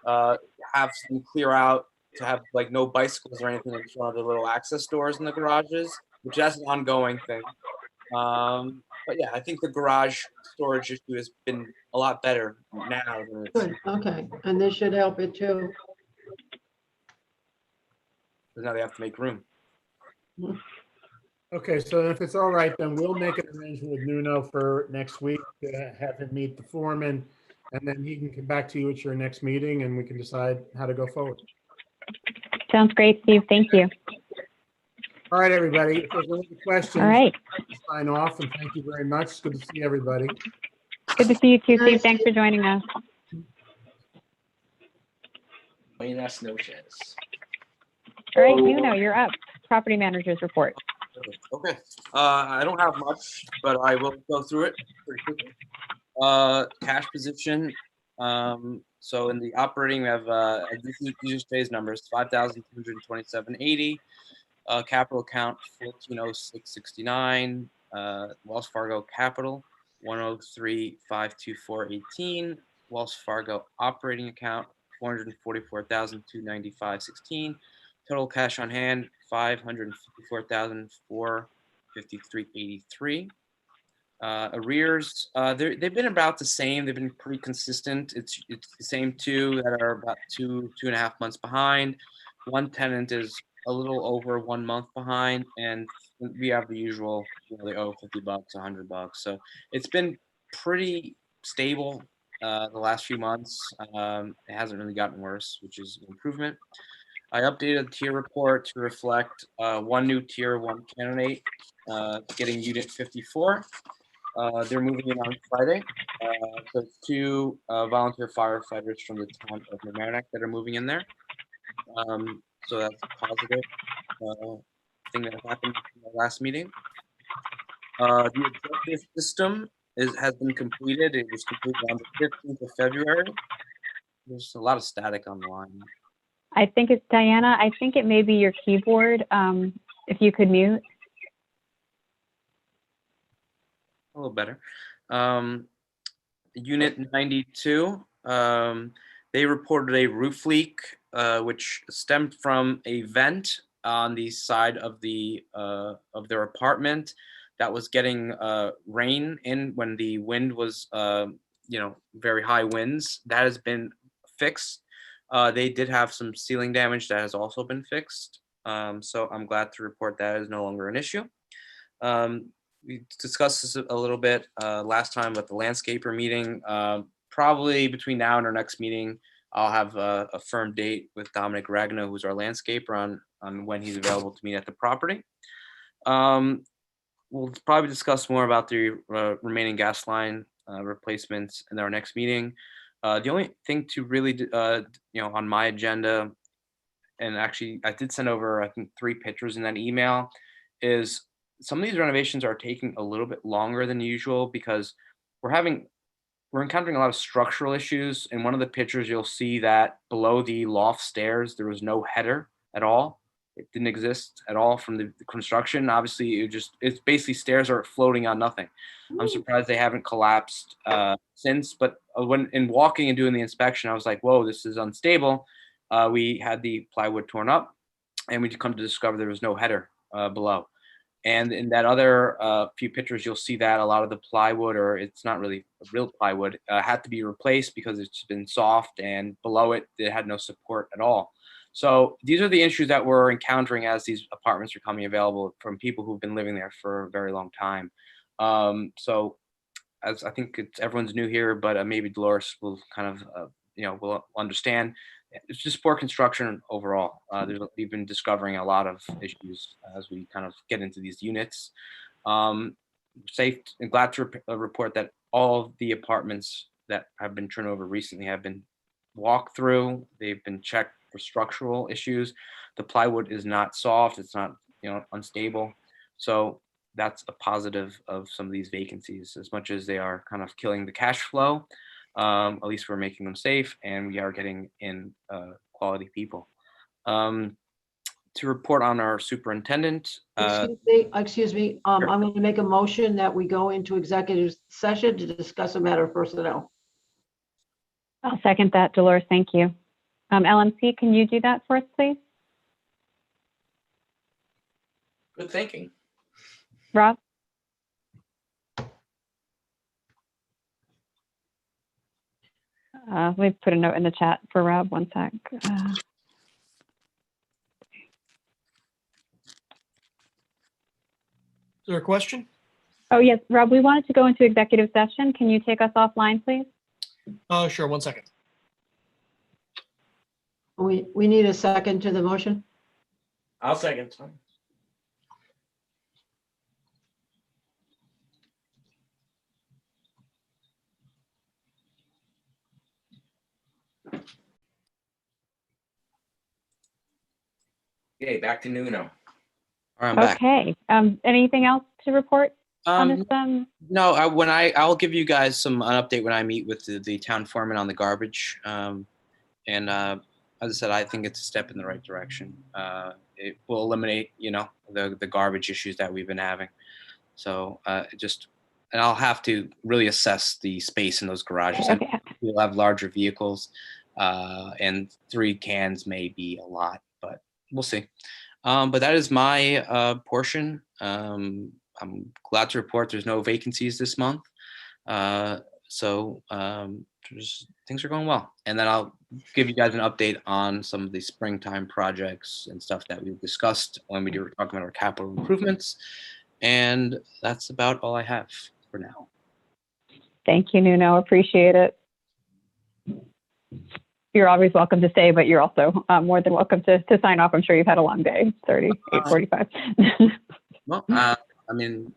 have some clear out to have like no bicycles or anything in front of the little access doors in the garages, which that's an ongoing thing. But yeah, I think the garage storage issue has been a lot better now than it's. Good, okay, and this should help it too. Because now they have to make room. Okay, so if it's all right, then we'll make an arrangement with Nuno for next week to have him meet the foreman, and then he can come back to you at your next meeting and we can decide how to go forward. Sounds great, Steve. Thank you. All right, everybody. If there's no other questions, All right. sign off, and thank you very much. It's good to see everybody. Good to see you too, Steve. Nice. Thanks for joining us. Snow sheds. All right, Nuno, you're up. Property manager's report. Okay. I don't have much, but I will go through it pretty quickly. Cash position. So in the operating, we have these are today's numbers: 5,227.80. Capital account 1406.69. Wells Fargo Capital 103,524.18. Wells Fargo operating account 444,295.16. Total cash on hand 554,453.83. Arrears, they've been about the same. They've been pretty consistent. It's the same two that are about 2.5 months behind. One tenant is a little over 1 month behind, and we have the usual, they owe $50, $100. So it's been pretty stable the last few months. It hasn't really gotten worse, which is an improvement. I updated the tier report to reflect one new tier 1 candidate getting unit 54. They're moving in on Friday. So it's 2 volunteer firefighters from the town of Mamaroneck that are moving in there. So that's a positive thing that happened in the last meeting. The executive system has been completed. It was completed on the 15th of February. There's a lot of static on the line. I think it's Diana. I think it may be your keyboard. If you could mute. A little better. Unit 92, they reported a roof leak, which stemmed from a vent on the side of their apartment that was getting rain in when the wind was, very high winds. That has been fixed. They did have some ceiling damage that has also been fixed. So I'm glad to report that is no longer an issue. We discussed this a little bit last time at the landscaper meeting. Probably between now and our next meeting, I'll have a firm date with Dominic Ragno, who's our landscaper, on when he's available to meet at the property. We'll probably discuss more about the remaining gas line replacements in our next meeting. The only thing to really, on my agenda, and actually I did send over, I think, 3 pictures in that email, is some of these renovations are taking a little bit longer than usual because we're encountering a lot of structural issues. In one of the pictures, you'll see that below the loft stairs, there was no header at all. it didn't exist at all from the construction. Obviously, it's basically stairs are floating on nothing. I'm surprised they haven't collapsed since. But when in walking and doing the inspection, I was like, whoa, this is unstable. We had the plywood torn up, and we come to discover there was no header below. And in that other few pictures, you'll see that a lot of the plywood, or it's not really real plywood, had to be replaced because it's been soft, and below it, it had no support at all. So these are the issues that we're encountering as these apartments are coming available from people who've been living there for a very long time. So as I think everyone's new here, but maybe Dolores will kind of, will understand. It's just poor construction overall. We've been discovering a lot of issues as we kind of get into these units. Safe and glad to report that all of the apartments that have been turned over recently have been walked through. They've been checked for structural issues. The plywood is not soft. It's not, unstable. So that's a positive of some of these vacancies. As much as they are kind of killing the cash flow, at least we're making them safe, and we are getting in quality people. To report on our superintendent. Excuse me. I'm going to make a motion that we go into executive session to discuss a matter of personnel. I'll second that, Dolores. Thank you. LMC, can you do that for us, please? Good thinking. Rob? Let me put a note in the chat for Rob, one sec. Is there a question? Oh, yes, Rob, we wanted to go into executive session. Can you take us offline, please? Sure, 1 second. We need a second to the motion. I'll second. Okay, back to Nuno. All right, I'm back. Okay. Anything else to report on this? No, I'll give you guys an update when I meet with the town foreman on the garbage. As I said, I think it's a step in the right direction. It will eliminate, the garbage issues that we've been having. So and I'll have to really assess the space in those garages. Okay. We'll have larger vehicles, and 3 cans may be a lot, but we'll see. But that is my portion. I'm glad to report there's no vacancies this month. Things are going well. And then I'll give you guys an update on some of the springtime projects and stuff that we've discussed when we were talking about our capital improvements. And that's about all I have for now. Thank you, Nuno. Appreciate it. You're always welcome to stay, but you're also more than welcome to sign off. I'm sure you've had a long day. 8:45. Well,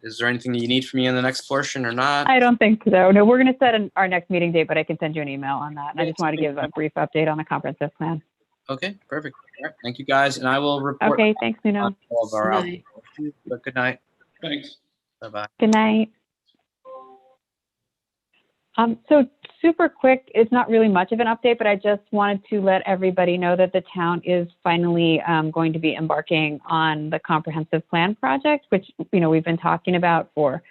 is there anything you need from me in the next portion or not? I don't think so. No, we're going to set our next meeting date, but I can send you an email on that. And I just wanted to give a brief update on the comprehensive plan. Okay, perfect. All right, thank you, guys. And I will report. Okay, thanks, Nuno. All of our but good night. Thanks. Bye-bye. Good night. So super quick, it's not really much of an update, but I just wanted to let everybody know that the town is finally going to be embarking on the comprehensive plan project, which, we've been talking about for,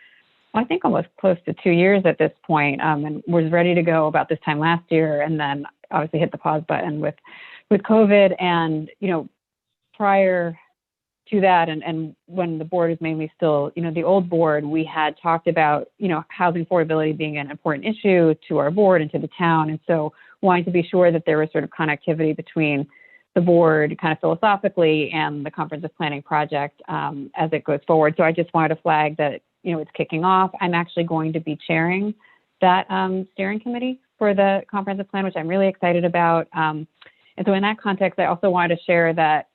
I think almost close to 2 years at this point, and was ready to go about this time last year, and then obviously hit the pause button with COVID. And, prior to that, and when the board is mainly still, the old board, we had talked about, housing affordability being an important issue to our board and to the town. And so wanting to be sure that there was sort of connectivity between the board kind of philosophically and the comprehensive planning project as it goes forward. So I just wanted to flag that, it's kicking off. I'm actually going to be chairing that steering committee for the comprehensive plan, which I'm really excited about. And so in that context, I also wanted to share that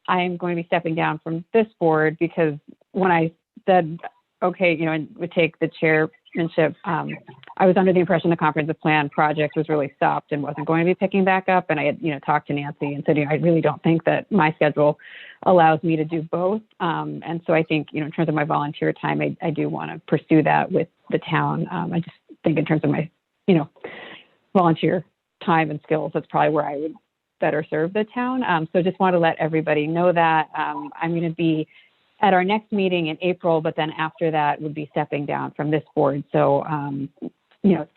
I am going to be stepping down from this board, because when I said, okay, and would take the chairmanship, I was under the impression the comprehensive plan project was really stopped and wasn't going to be picking back up. And I had, talked to Nancy and said, I really don't think that my schedule allows me to do both. And so I think, in terms of my volunteer time, I do want to pursue that with the town. I just think in terms of my, volunteer time and skills, that's probably where I would better serve the town. So just want to let everybody know that I'm going to be at our next meeting in April, but then after that would be stepping down from this board. So,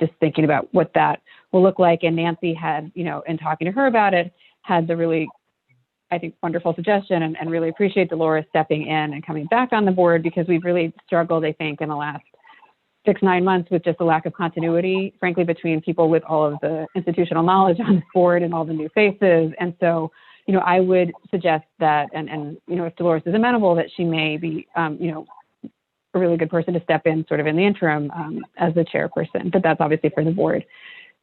just thinking about what that will look like. And Nancy had, in talking to her about it, had the really, I think, wonderful suggestion and really appreciate Dolores stepping in and coming back on the board, because we've really struggled, I think, in the last 6-9 months with just a lack of continuity, frankly, between people with all of the institutional knowledge on this board and all the new faces. And so, I would suggest that, and if Dolores is amenable, that she may be, a really good person to step in sort of in the interim as the chairperson, but that's obviously for the board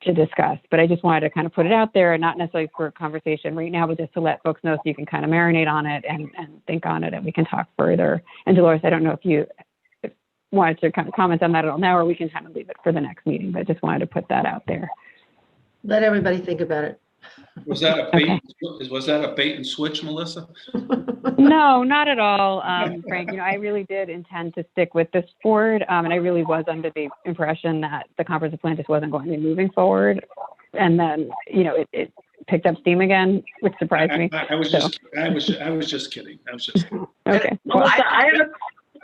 to discuss. But I just wanted to kind of put it out there, not necessarily for a conversation right now, but just to let folks know so you can kind of marinate on it and think on it, and we can talk further. And Dolores, I don't know if you wanted to kind of comment on that at all now, or we can kind of leave it for the next meeting, but I just wanted to put that out there. Let everybody think about it. Was that a bait? Was that a bait and switch, Melissa? No, not at all, Frank. I really did intend to stick with this board, and I really was under the impression that the comprehensive plan just wasn't going to be moving forward. And then, it picked up steam again, which surprised me. I was just kidding. Okay. Melissa, I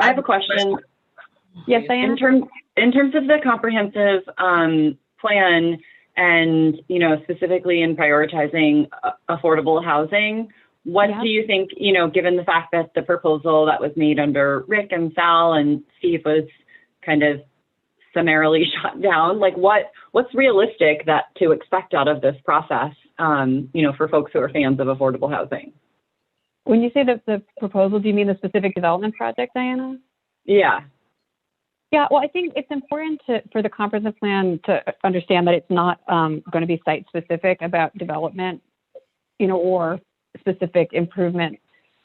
have a question. Yes, Diana? In terms of the comprehensive plan, and specifically in prioritizing affordable housing, what do you think, given the fact that the proposal that was made under Rick and Sal and Steve was kind of summarily shot down, like what's realistic to expect out of this process, for folks who are fans of affordable housing? When you say the proposal, do you mean the specific development project, Diana? Yeah. Yeah, well, I think it's important for the comprehensive plan to understand that it's not going to be site specific about development, or specific improvement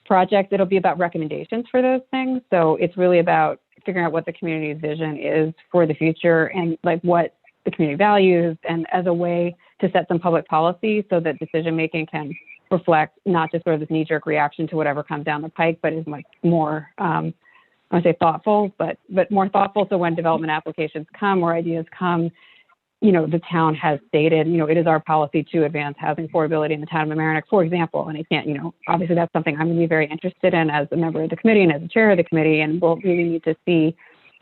projects. It'll be about recommendations for those things. So it's really about figuring out what the community's vision is for the future and like what the community values, and as a way to set some public policy so that decision making can reflect not just sort of this knee-jerk reaction to whatever comes down the pike, but is much more I want to say thoughtful, but more thoughtful. So when development applications come or ideas come, the town has stated, it is our policy to advance housing affordability in the town of Mamaroneck, for example. And I can't, obviously that's something I'm going to be very interested in as a member of the committee and as a chair of the committee. And we'll really need to see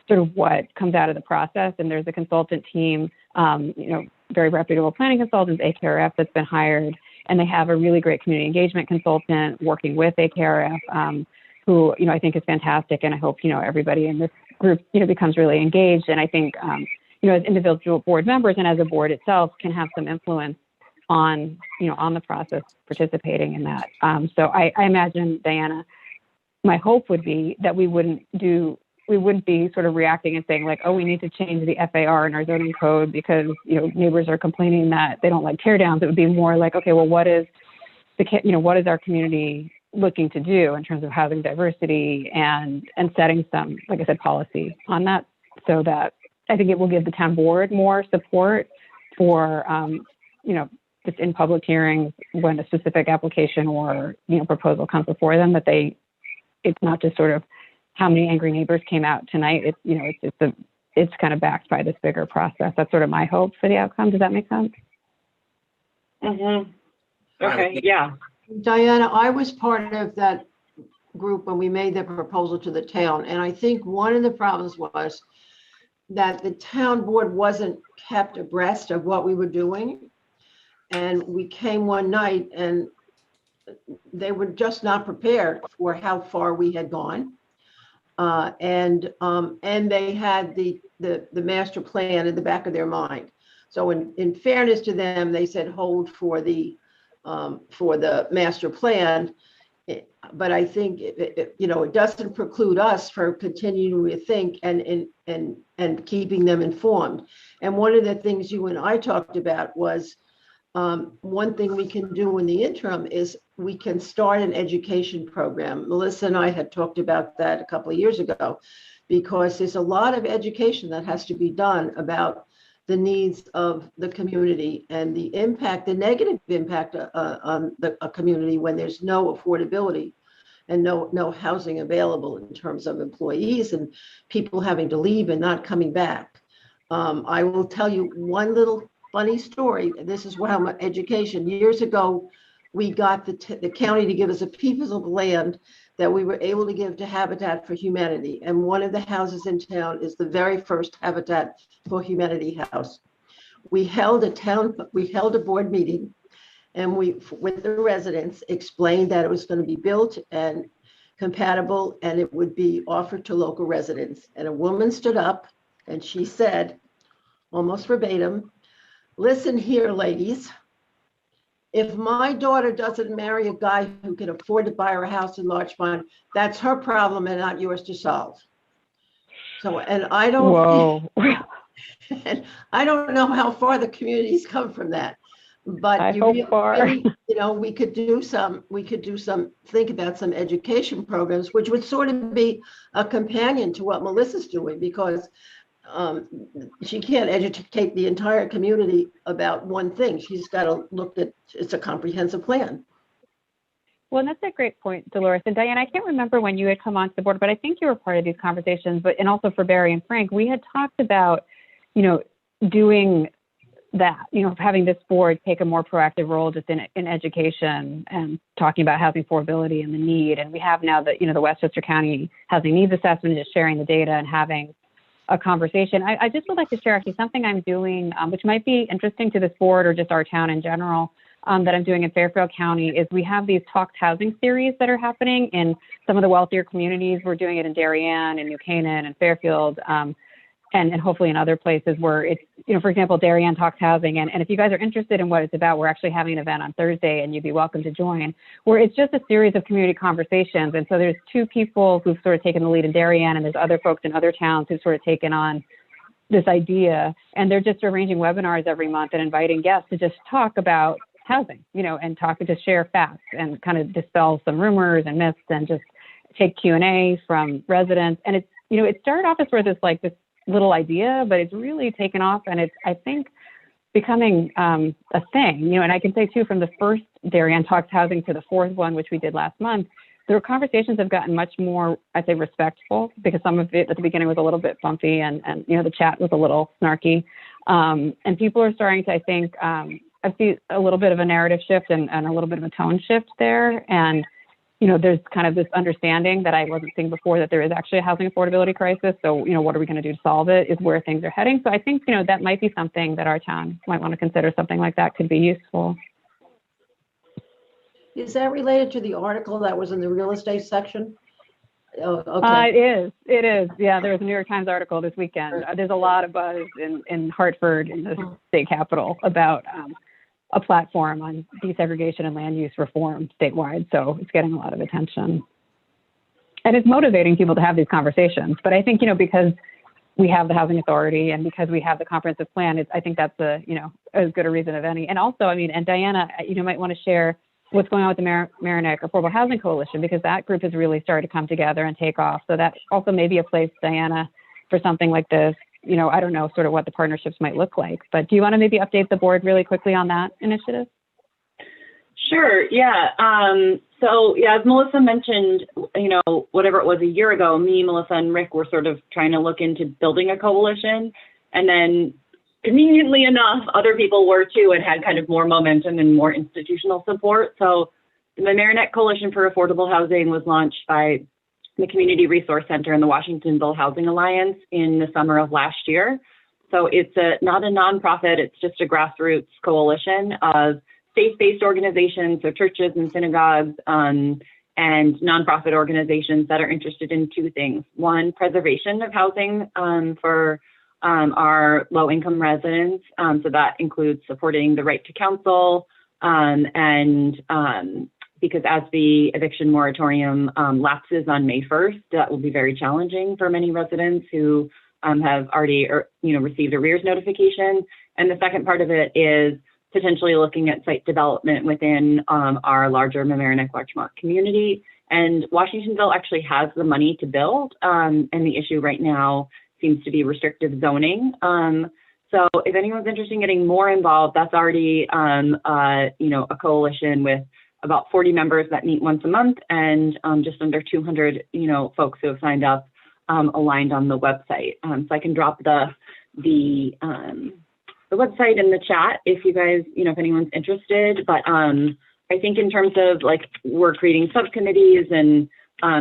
sort of what comes out of the process. And there's a consultant team, very reputable planning consultants, AKRF, that's been hired. And they have a really great community engagement consultant working with AKRF, who, I think is fantastic. And I hope, everybody in this group, becomes really engaged. And I think, as individual board members and as a board itself can have some influence on, on the process, participating in that. So I imagine, Diana, my hope would be that we wouldn't be sort of reacting and saying like, oh, we need to change the FAR in our zoning code because, neighbors are complaining that they don't like tear downs. It would be more like, okay, well, what is what is our community looking to do in terms of housing diversity and setting some, like I said, policy on that, so that I think it will give the town board more support for, just in public hearings when a specific application or, proposal comes before them, that it's not just sort of how many angry neighbors came out tonight. It's kind of backed by this bigger process. That's sort of my hope for the outcome. Does that make sense? Mm-hmm. Okay, yeah. Diana, I was part of that group when we made the proposal to the town. And I think one of the problems was that the town board wasn't kept abreast of what we were doing. And we came one night and they were just not prepared for how far we had gone. And they had the master plan in the back of their mind. So in fairness to them, they said hold for the master plan. But I think it doesn't preclude us from continuing to think and keeping them informed. And one of the things you and I talked about was one thing we can do in the interim is we can start an education program. Melissa and I had talked about that a couple of years ago, because there's a lot of education that has to be done about the needs of the community and the negative impact on a community when there's no affordability and no housing available in terms of employees and people having to leave and not coming back. I will tell you one little funny story. This is how my education years ago, we got the county to give us a piece of land that we were able to give to Habitat for Humanity. And one of the houses in town is the very first Habitat for Humanity house. We held a board meeting, and we, with the residents, explained that it was going to be built and compatible, and it would be offered to local residents. And a woman stood up and she said, almost verbatim, "Listen here, ladies. If my daughter doesn't marry a guy who can afford to buy her a house in Larchmont, that's her problem and not yours to solve." So, and I don't, Whoa. and I don't know how far the community's come from that, but I you hope far. really, you know, we could think about some education programs, which would sort of be a companion to what Melissa's doing, because she can't educate the entire community about one thing. She's got to look at, it's a comprehensive plan. Well, and that's a great point, Dolores. And Diane, I can't remember when you had come onto the board, but I think you were part of these conversations. But, and also for Barry and Frank, we had talked about, you know, doing that, you know, having this board take a more proactive role just in education and talking about housing affordability and the need. And we have now the, you know, the Westchester County Housing Needs Assessment, just sharing the data and having a conversation. I just would like to share actually something I'm doing, which might be interesting to this board or just our town in general, that I'm doing in Fairfield County, is we have these talked housing series that are happening in some of the wealthier communities. We're doing it in Darien and New Canaan and Fairfield, and hopefully in other places where it's, you know, for example, Darien Talks Housing. And if you guys are interested in what it's about, we're actually having an event on Thursday, and you'd be welcome to join, where it's just a series of community conversations. And so there's two people who've sort of taken the lead in Darien, and there's other folks in other towns who've sort of taken on this idea. And they're just arranging webinars every month and inviting guests to just talk about housing, you know, and talk to share facts and kind of dispel some rumors and myths and just take Q&A from residents. And it's, you know, it started off as sort of this little idea, but it's really taken off, and it's, I think, becoming a thing, you know. And I can say too, from the first Darien Talks Housing to the fourth one, which we did last month, the conversations have gotten much more, I'd say, respectful, because some of it at the beginning was a little bit bumpy, and you know, the chat was a little snarky, and people are starting to, I think, I see a little bit of a narrative shift and a little bit of a tone shift there. And you know, there's kind of this understanding that I wasn't seeing before, that there is actually a housing affordability crisis. So, you know, what are we going to do to solve it is where things are heading. So I think, you know, that might be something that our town might want to consider. Something like that could be useful. Is that related to the article that was in the real estate section? Oh, okay. It is. Yeah, there was a New York Times article this weekend. There's a lot of buzz in Hartford, in the state capital, about a platform on desegregation and land use reform statewide. So it's getting a lot of attention. And it's motivating people to have these conversations. But I think, you know, because we have the Housing Authority and because we have the comprehensive plan, I think that's you know, as good a reason of any. And also, I mean, and Diana, you know, might want to share what's going on with the Mamaroneck Affordable Housing Coalition, because that group has really started to come together and take off. So that also may be a place, Diana, for something like this. You know, I don't know sort of what the partnerships might look like, but do you want to maybe update the board really quickly on that initiative? Sure, yeah. So yeah, as Melissa mentioned, you know, whatever it was a year ago, me, Melissa, and Rick were sort of trying to look into building a coalition. And then conveniently enough, other people were too, and had kind of more momentum and more institutional support. So the Mamaroneck Coalition for Affordable Housing was launched by the Community Resource Center and the Washingtonville Housing Alliance in the summer of last year. So it's not a nonprofit, it's just a grassroots coalition of faith-based organizations, so churches and synagogues, and nonprofit organizations that are interested in two things. One, preservation of housing for our low-income residents. So that includes supporting the right to counsel, because as the eviction moratorium lapses on May 1st, that will be very challenging for many residents who have already, received arrears notification. And the second part of it is potentially looking at site development within our larger Mamaroneck Larchmont community. And Washingtonville actually has the money to build, and the issue right now seems to be restrictive zoning. So if anyone's interested in getting more involved, that's already a coalition with about 40 members that meet once a month, and just under 200 folks who have signed up aligned on the website. So I can drop the website in the chat if you guys, if anyone's interested. But I think in terms of like we're creating subcommittees, and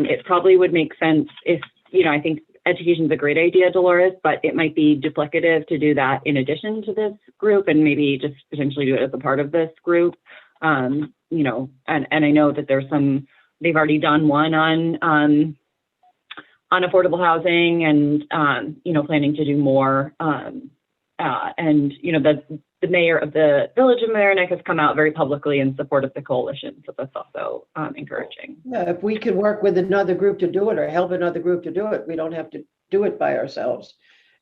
it probably would make sense if, I think education is a great idea, Dolores, but it might be duplicative to do that in addition to this group, and maybe just potentially do it as a part of this group. And I know that they've already done one on affordable housing, and, planning to do more. And, the mayor of the village of Mamaroneck has come out very publicly in support of the coalition. So that's also encouraging. Yeah, if we can work with another group to do it or help another group to do it, we don't have to do it by ourselves.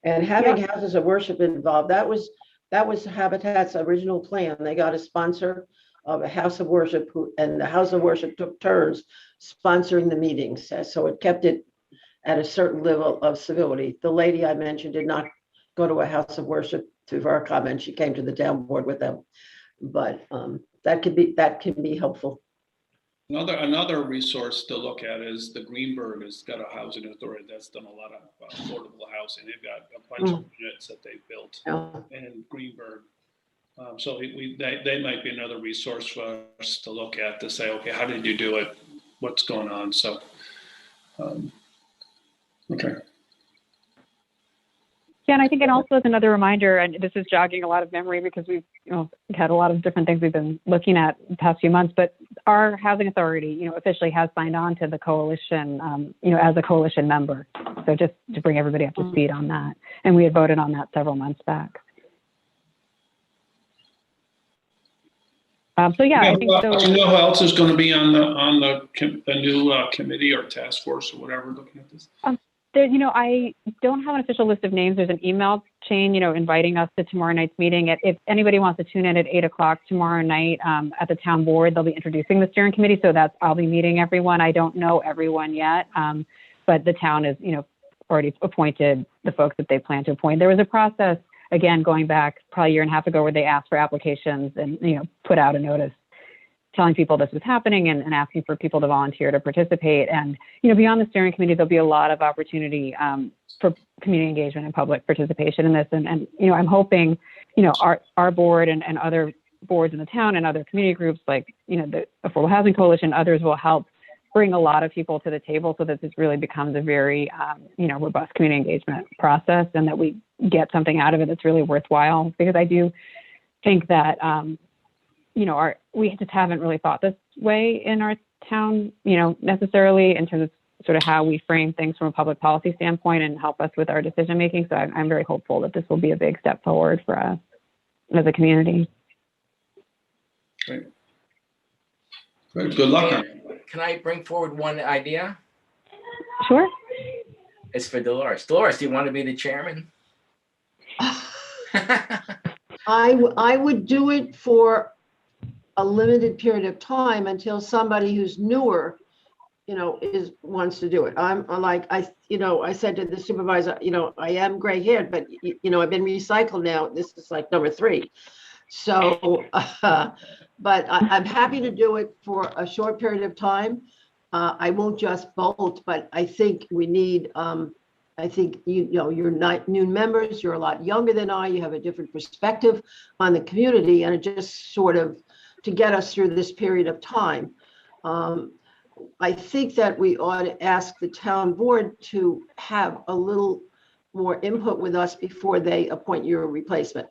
And having houses of worship involved, that was Habitat's original plan. They got a sponsor of a house of worship and the house of worship took turns sponsoring the meetings. So it kept it at a certain level of civility. The lady I mentioned did not go to a house of worship to our comment. She came to the town board with them, but that can be helpful. Another resource to look at is the Greenberg has got a housing authority that's done a lot of affordable housing. They've got a bunch of units that they built in Greenberg. So they might be another resource for us to look at to say, okay, how did you do it? What's going on? So, okay. Yeah, and I think it also is another reminder, and this is jogging a lot of memory because we've had a lot of different things we've been looking at the past few months, but our housing authority, officially has signed on to the coalition, as a coalition member. So just to bring everybody up to speed on that. And we had voted on that several months back. So yeah, I think so. Do you know who else is going to be on the new committee or task force or whatever looking at this? I don't have an official list of names. There's an email chain, inviting us to tomorrow night's meeting. If anybody wants to tune in at 8:00 tomorrow night at the town board, they'll be introducing the steering committee. So I'll be meeting everyone. I don't know everyone yet, but the town is, already appointed the folks that they plan to appoint. There was a process, again, going back probably a year and a half ago, where they asked for applications and, put out a notice telling people this was happening and asking for people to volunteer to participate. And, beyond the steering committee, there'll be a lot of opportunity for community engagement and public participation in this. And I'm hoping, our board and other boards in the town and other community groups like, the Affordable Housing Coalition, others will help bring a lot of people to the table so that this really becomes a very, robust community engagement process, and that we get something out of it that's really worthwhile. Because I do think that, we just haven't really thought this way in our town, necessarily in terms of sort of how we frame things from a public policy standpoint and help us with our decision making. So I'm very hopeful that this will be a big step forward for us as a community. Great. Good luck. Can I bring forward one idea? Sure. It's for Dolores. Dolores, do you want to be the chairman? I would do it for a limited period of time until somebody who's newer, wants to do it. I'm like, I said to the supervisor, I am gray haired, but I've been recycled now. This is like number 3. So, but I'm happy to do it for a short period of time. I won't just bolt, but I think we need, I think, you're not new members, you're a lot younger than I, you have a different perspective on the community, and it just sort of to get us through this period of time. I think that we ought to ask the town board to have a little more input with us before they appoint your replacement.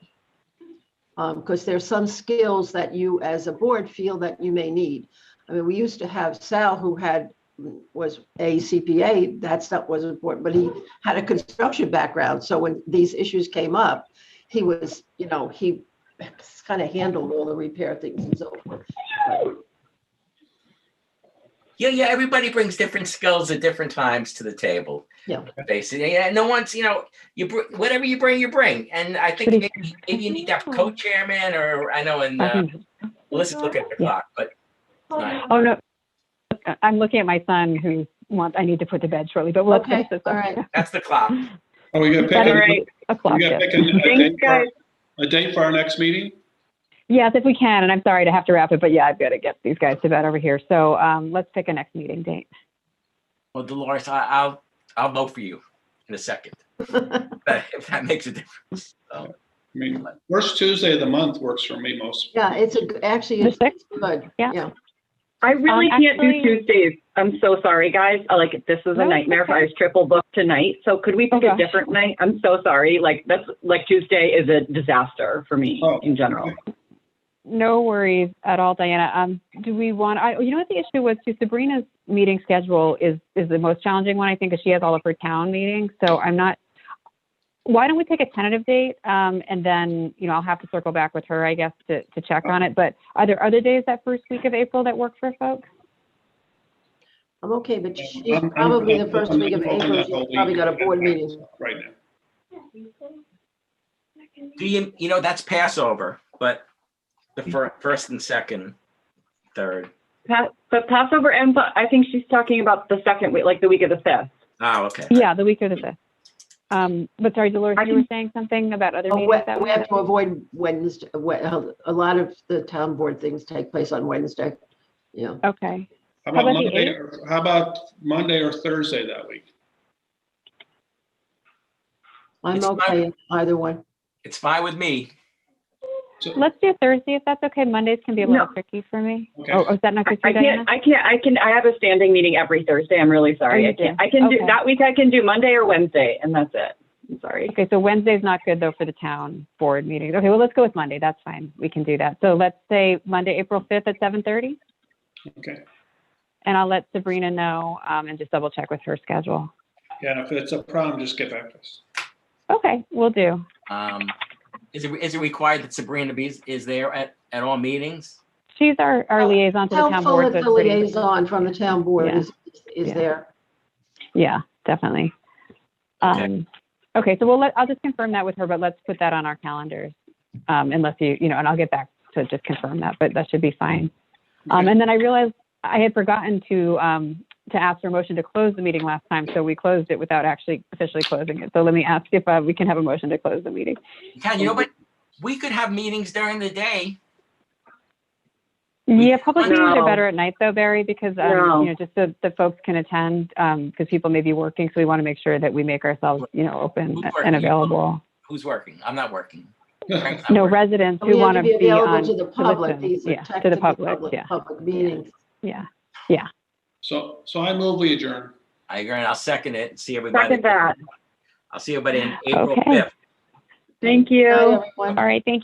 Because there's some skills that you as a board feel that you may need. I mean, we used to have Sal, who was a CPA, that's not was important, but he had a construction background. So when these issues came up, he was, he kind of handled all the repair things and so forth. Yeah, everybody brings different skills at different times to the table. Yeah. Basically, and no one's, whatever you bring. And I think maybe you need to have co-chairman, or I know, and Melissa's looking at the clock, but. Oh no, I'm looking at my son I need to put to bed shortly, but we'll finish this. All right. That's the clock. Oh, we got to pick a clock. A date for our next meeting? Yes, if we can, and I'm sorry to have to wrap it, but yeah, I've got to get these guys to bed over here. So let's pick a next meeting date. Well, Dolores, I'll vote for you in a second, if that makes a difference. So. I mean, first Tuesday of the month works for me most. Yeah, actually, The it's 6th? good. Yeah. Yeah. I really can't actually- do Tuesdays. I'm so sorry, guys. Like, this was No, a it's nightmare. okay. I was triple booked tonight. So could we pick a gosh. different night? I'm so sorry. Like, that's like Tuesday is a disaster for me Oh, in general. okay. No worries at all, Diana. Do we want, you know what the issue was too, Sabrina's meeting schedule is the most challenging one, I think, because she has all of her town meetings. So why don't we take a tentative date? And then, I'll have to circle back with her, I guess, to check on it. But are there other days that first week of April that work for folks? I'm okay, but she's I'm- probably I'm- the first I'm week of open April, that she's whole probably week got a board meeting. right now. Do you, that's Passover, but the first and second, third. But Passover ends, I think she's talking about the second week, like the week of the 5th. Oh, okay. Yeah, the week of the 5th. But sorry, Dolores, you were saying something about other meetings that We have to avoid Wednesday. A lot of the town board things take place on Wednesday. Yeah. Okay. How How about about the Monday? How about Monday or Thursday that week? I'm It's okay, either one. It's fine with me. So, Let's do Thursday if that's okay. Mondays can be a little No. tricky for me. Okay. Oh, is that not good for I you, Diana? I have a standing meeting every Thursday. I'm really sorry. Oh, I you can't, do? I can do, Okay. that week I can do Monday or Wednesday, and that's it. I'm sorry. Okay, so Wednesday's not good though for the town board meetings. Okay, well, let's go with Monday. That's fine. We can do that. So let's say Monday, April 5th at 7:30, okay. and I'll let Sabrina know and just double check with her schedule. Yeah, if it's a problem, just get back to us. Okay, we'll do. Is it required that Sabrina is there at all meetings? She's our liaison to the town Helpful board. if so the it's pretty- liaison from the town board Yeah. is Yeah. there. Yeah, definitely. Okay. Okay, so I'll just confirm that with her, but let's put that on our calendars. Unless and I'll get back to just confirm that, but that should be fine. And then I realized I had forgotten to ask for a motion to close the meeting last time, so we closed it without actually officially closing it. So let me ask if we can have a motion to close the meeting. But we could have meetings during the day. Yeah, public No. meetings are better at night though, Barry, because No. just so the folks can attend, because people may be working, so we want to make sure that we make ourselves, open Who's working? and available. Who's working? I'm not working. Frank's not No working. residents We who have want to to be be available on to the public. listen. These are Yeah, to the technically public. Yeah, public meetings. yeah. So I move we adjourn. I agree, and I'll second it and see everybody. Second that. I'll see everybody in April Okay. 5th. Thank you. Bye, everyone. All right, thank you.